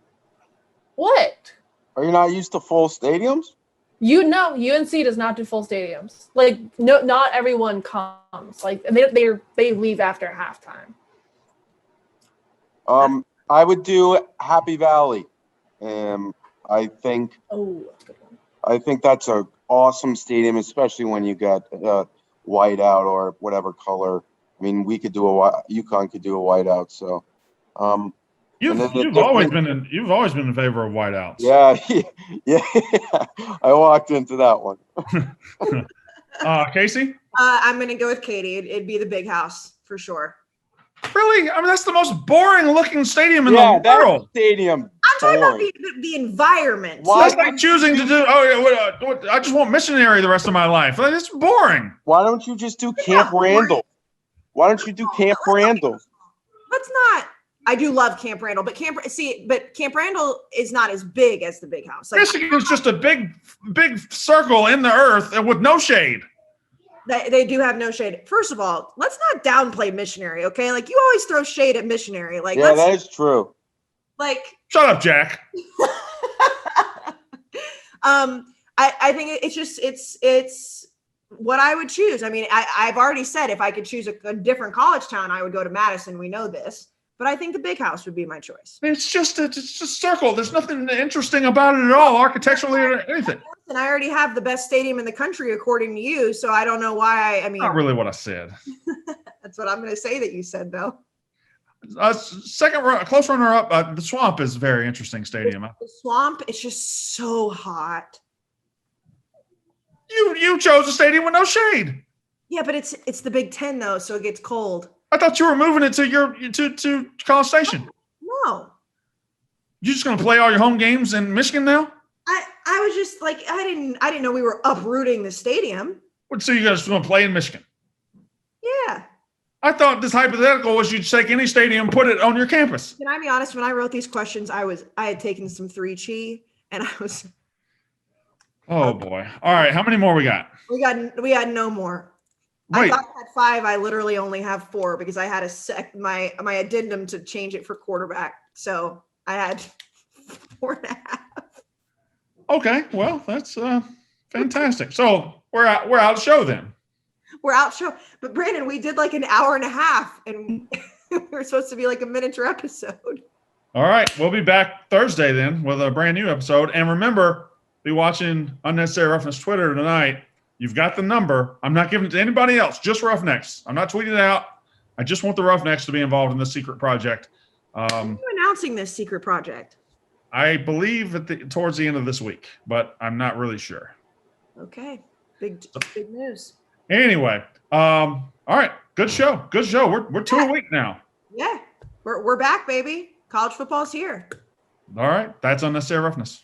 What? Are you not used to full stadiums? UNC does not do full stadiums. Like, no, not everyone comes. Like, they leave after halftime. I would do Happy Valley. I think. Oh, that's a good one. I think that's an awesome stadium, especially when you got white out or whatever color. I mean, UConn could do a white out. So. You've always been in favor of whiteouts. Yeah. I walked into that one. Kayce? I'm going to go with Katie. It'd be the Big House for sure. Really? I mean, that's the most boring looking stadium in the world. Stadium. I'm talking about the environment. That's like choosing to do. I just want missionary the rest of my life. Like, it's boring. Why don't you just do Camp Randall? Why don't you do Camp Randall? Let's not. I do love Camp Randall, but Camp Randall is not as big as the Big House. Like, Michigan is just a big circle in the earth with no shade. They do have no shade. First of all, let's not downplay missionary, okay? Like, you always throw shade at missionary. Like, yeah, that is true. Like, shut up, Jack. I think it's what I would choose. I mean, I've already said if I could choose a different college town, I would go to Madison. We know this. But I think the Big House would be my choice. It's just a circle. There's nothing interesting about it at all, architecturally or anything. And I already have the best stadium in the country, according to you. So I don't know why. I mean, Not really what I said. that's what I'm going to say that you said, though. Close runner-up, the Swamp is a very interesting stadium. The Swamp is just so hot. You chose a stadium with no shade. Yeah, but it's the Big Ten though, so it gets cold. I thought you were moving it to College Station. No, You just going to play all your home games in Michigan now? I was just like I didn't know we were uprooting the stadium. So you guys going to play in Michigan? Yeah. I thought this hypothetical was you'd take any stadium, put it on your campus. Can I be honest? When I wrote these questions, I had taken some 3-Chi, and I was. Oh boy! All right, how many more we got? We had no more. Wait. I thought I had 5. I literally only have 4 because I had my addendum to change it for quarterback. So I had 4.5. Okay, well that's fantastic. So we're out of show then. We're out show, but Brandon, we did like an hour and a half, and we were supposed to be like a miniature episode. All right, we'll be back Thursday then with a brand new episode. And remember, be watching Unnecessary Roughness Twitter tonight. You've got the number. I'm not giving it to anybody else, just Roughnecks. I'm not tweeting it out. I just want the Roughnecks to be involved in this secret project. When are you announcing this secret project? I believe towards the end of this week, but I'm not really sure. Okay, big news. Anyway, all right, good show. We're 2 a week now. Yeah, we're back, baby. College football's here. All right, that's Unnecessary Roughness.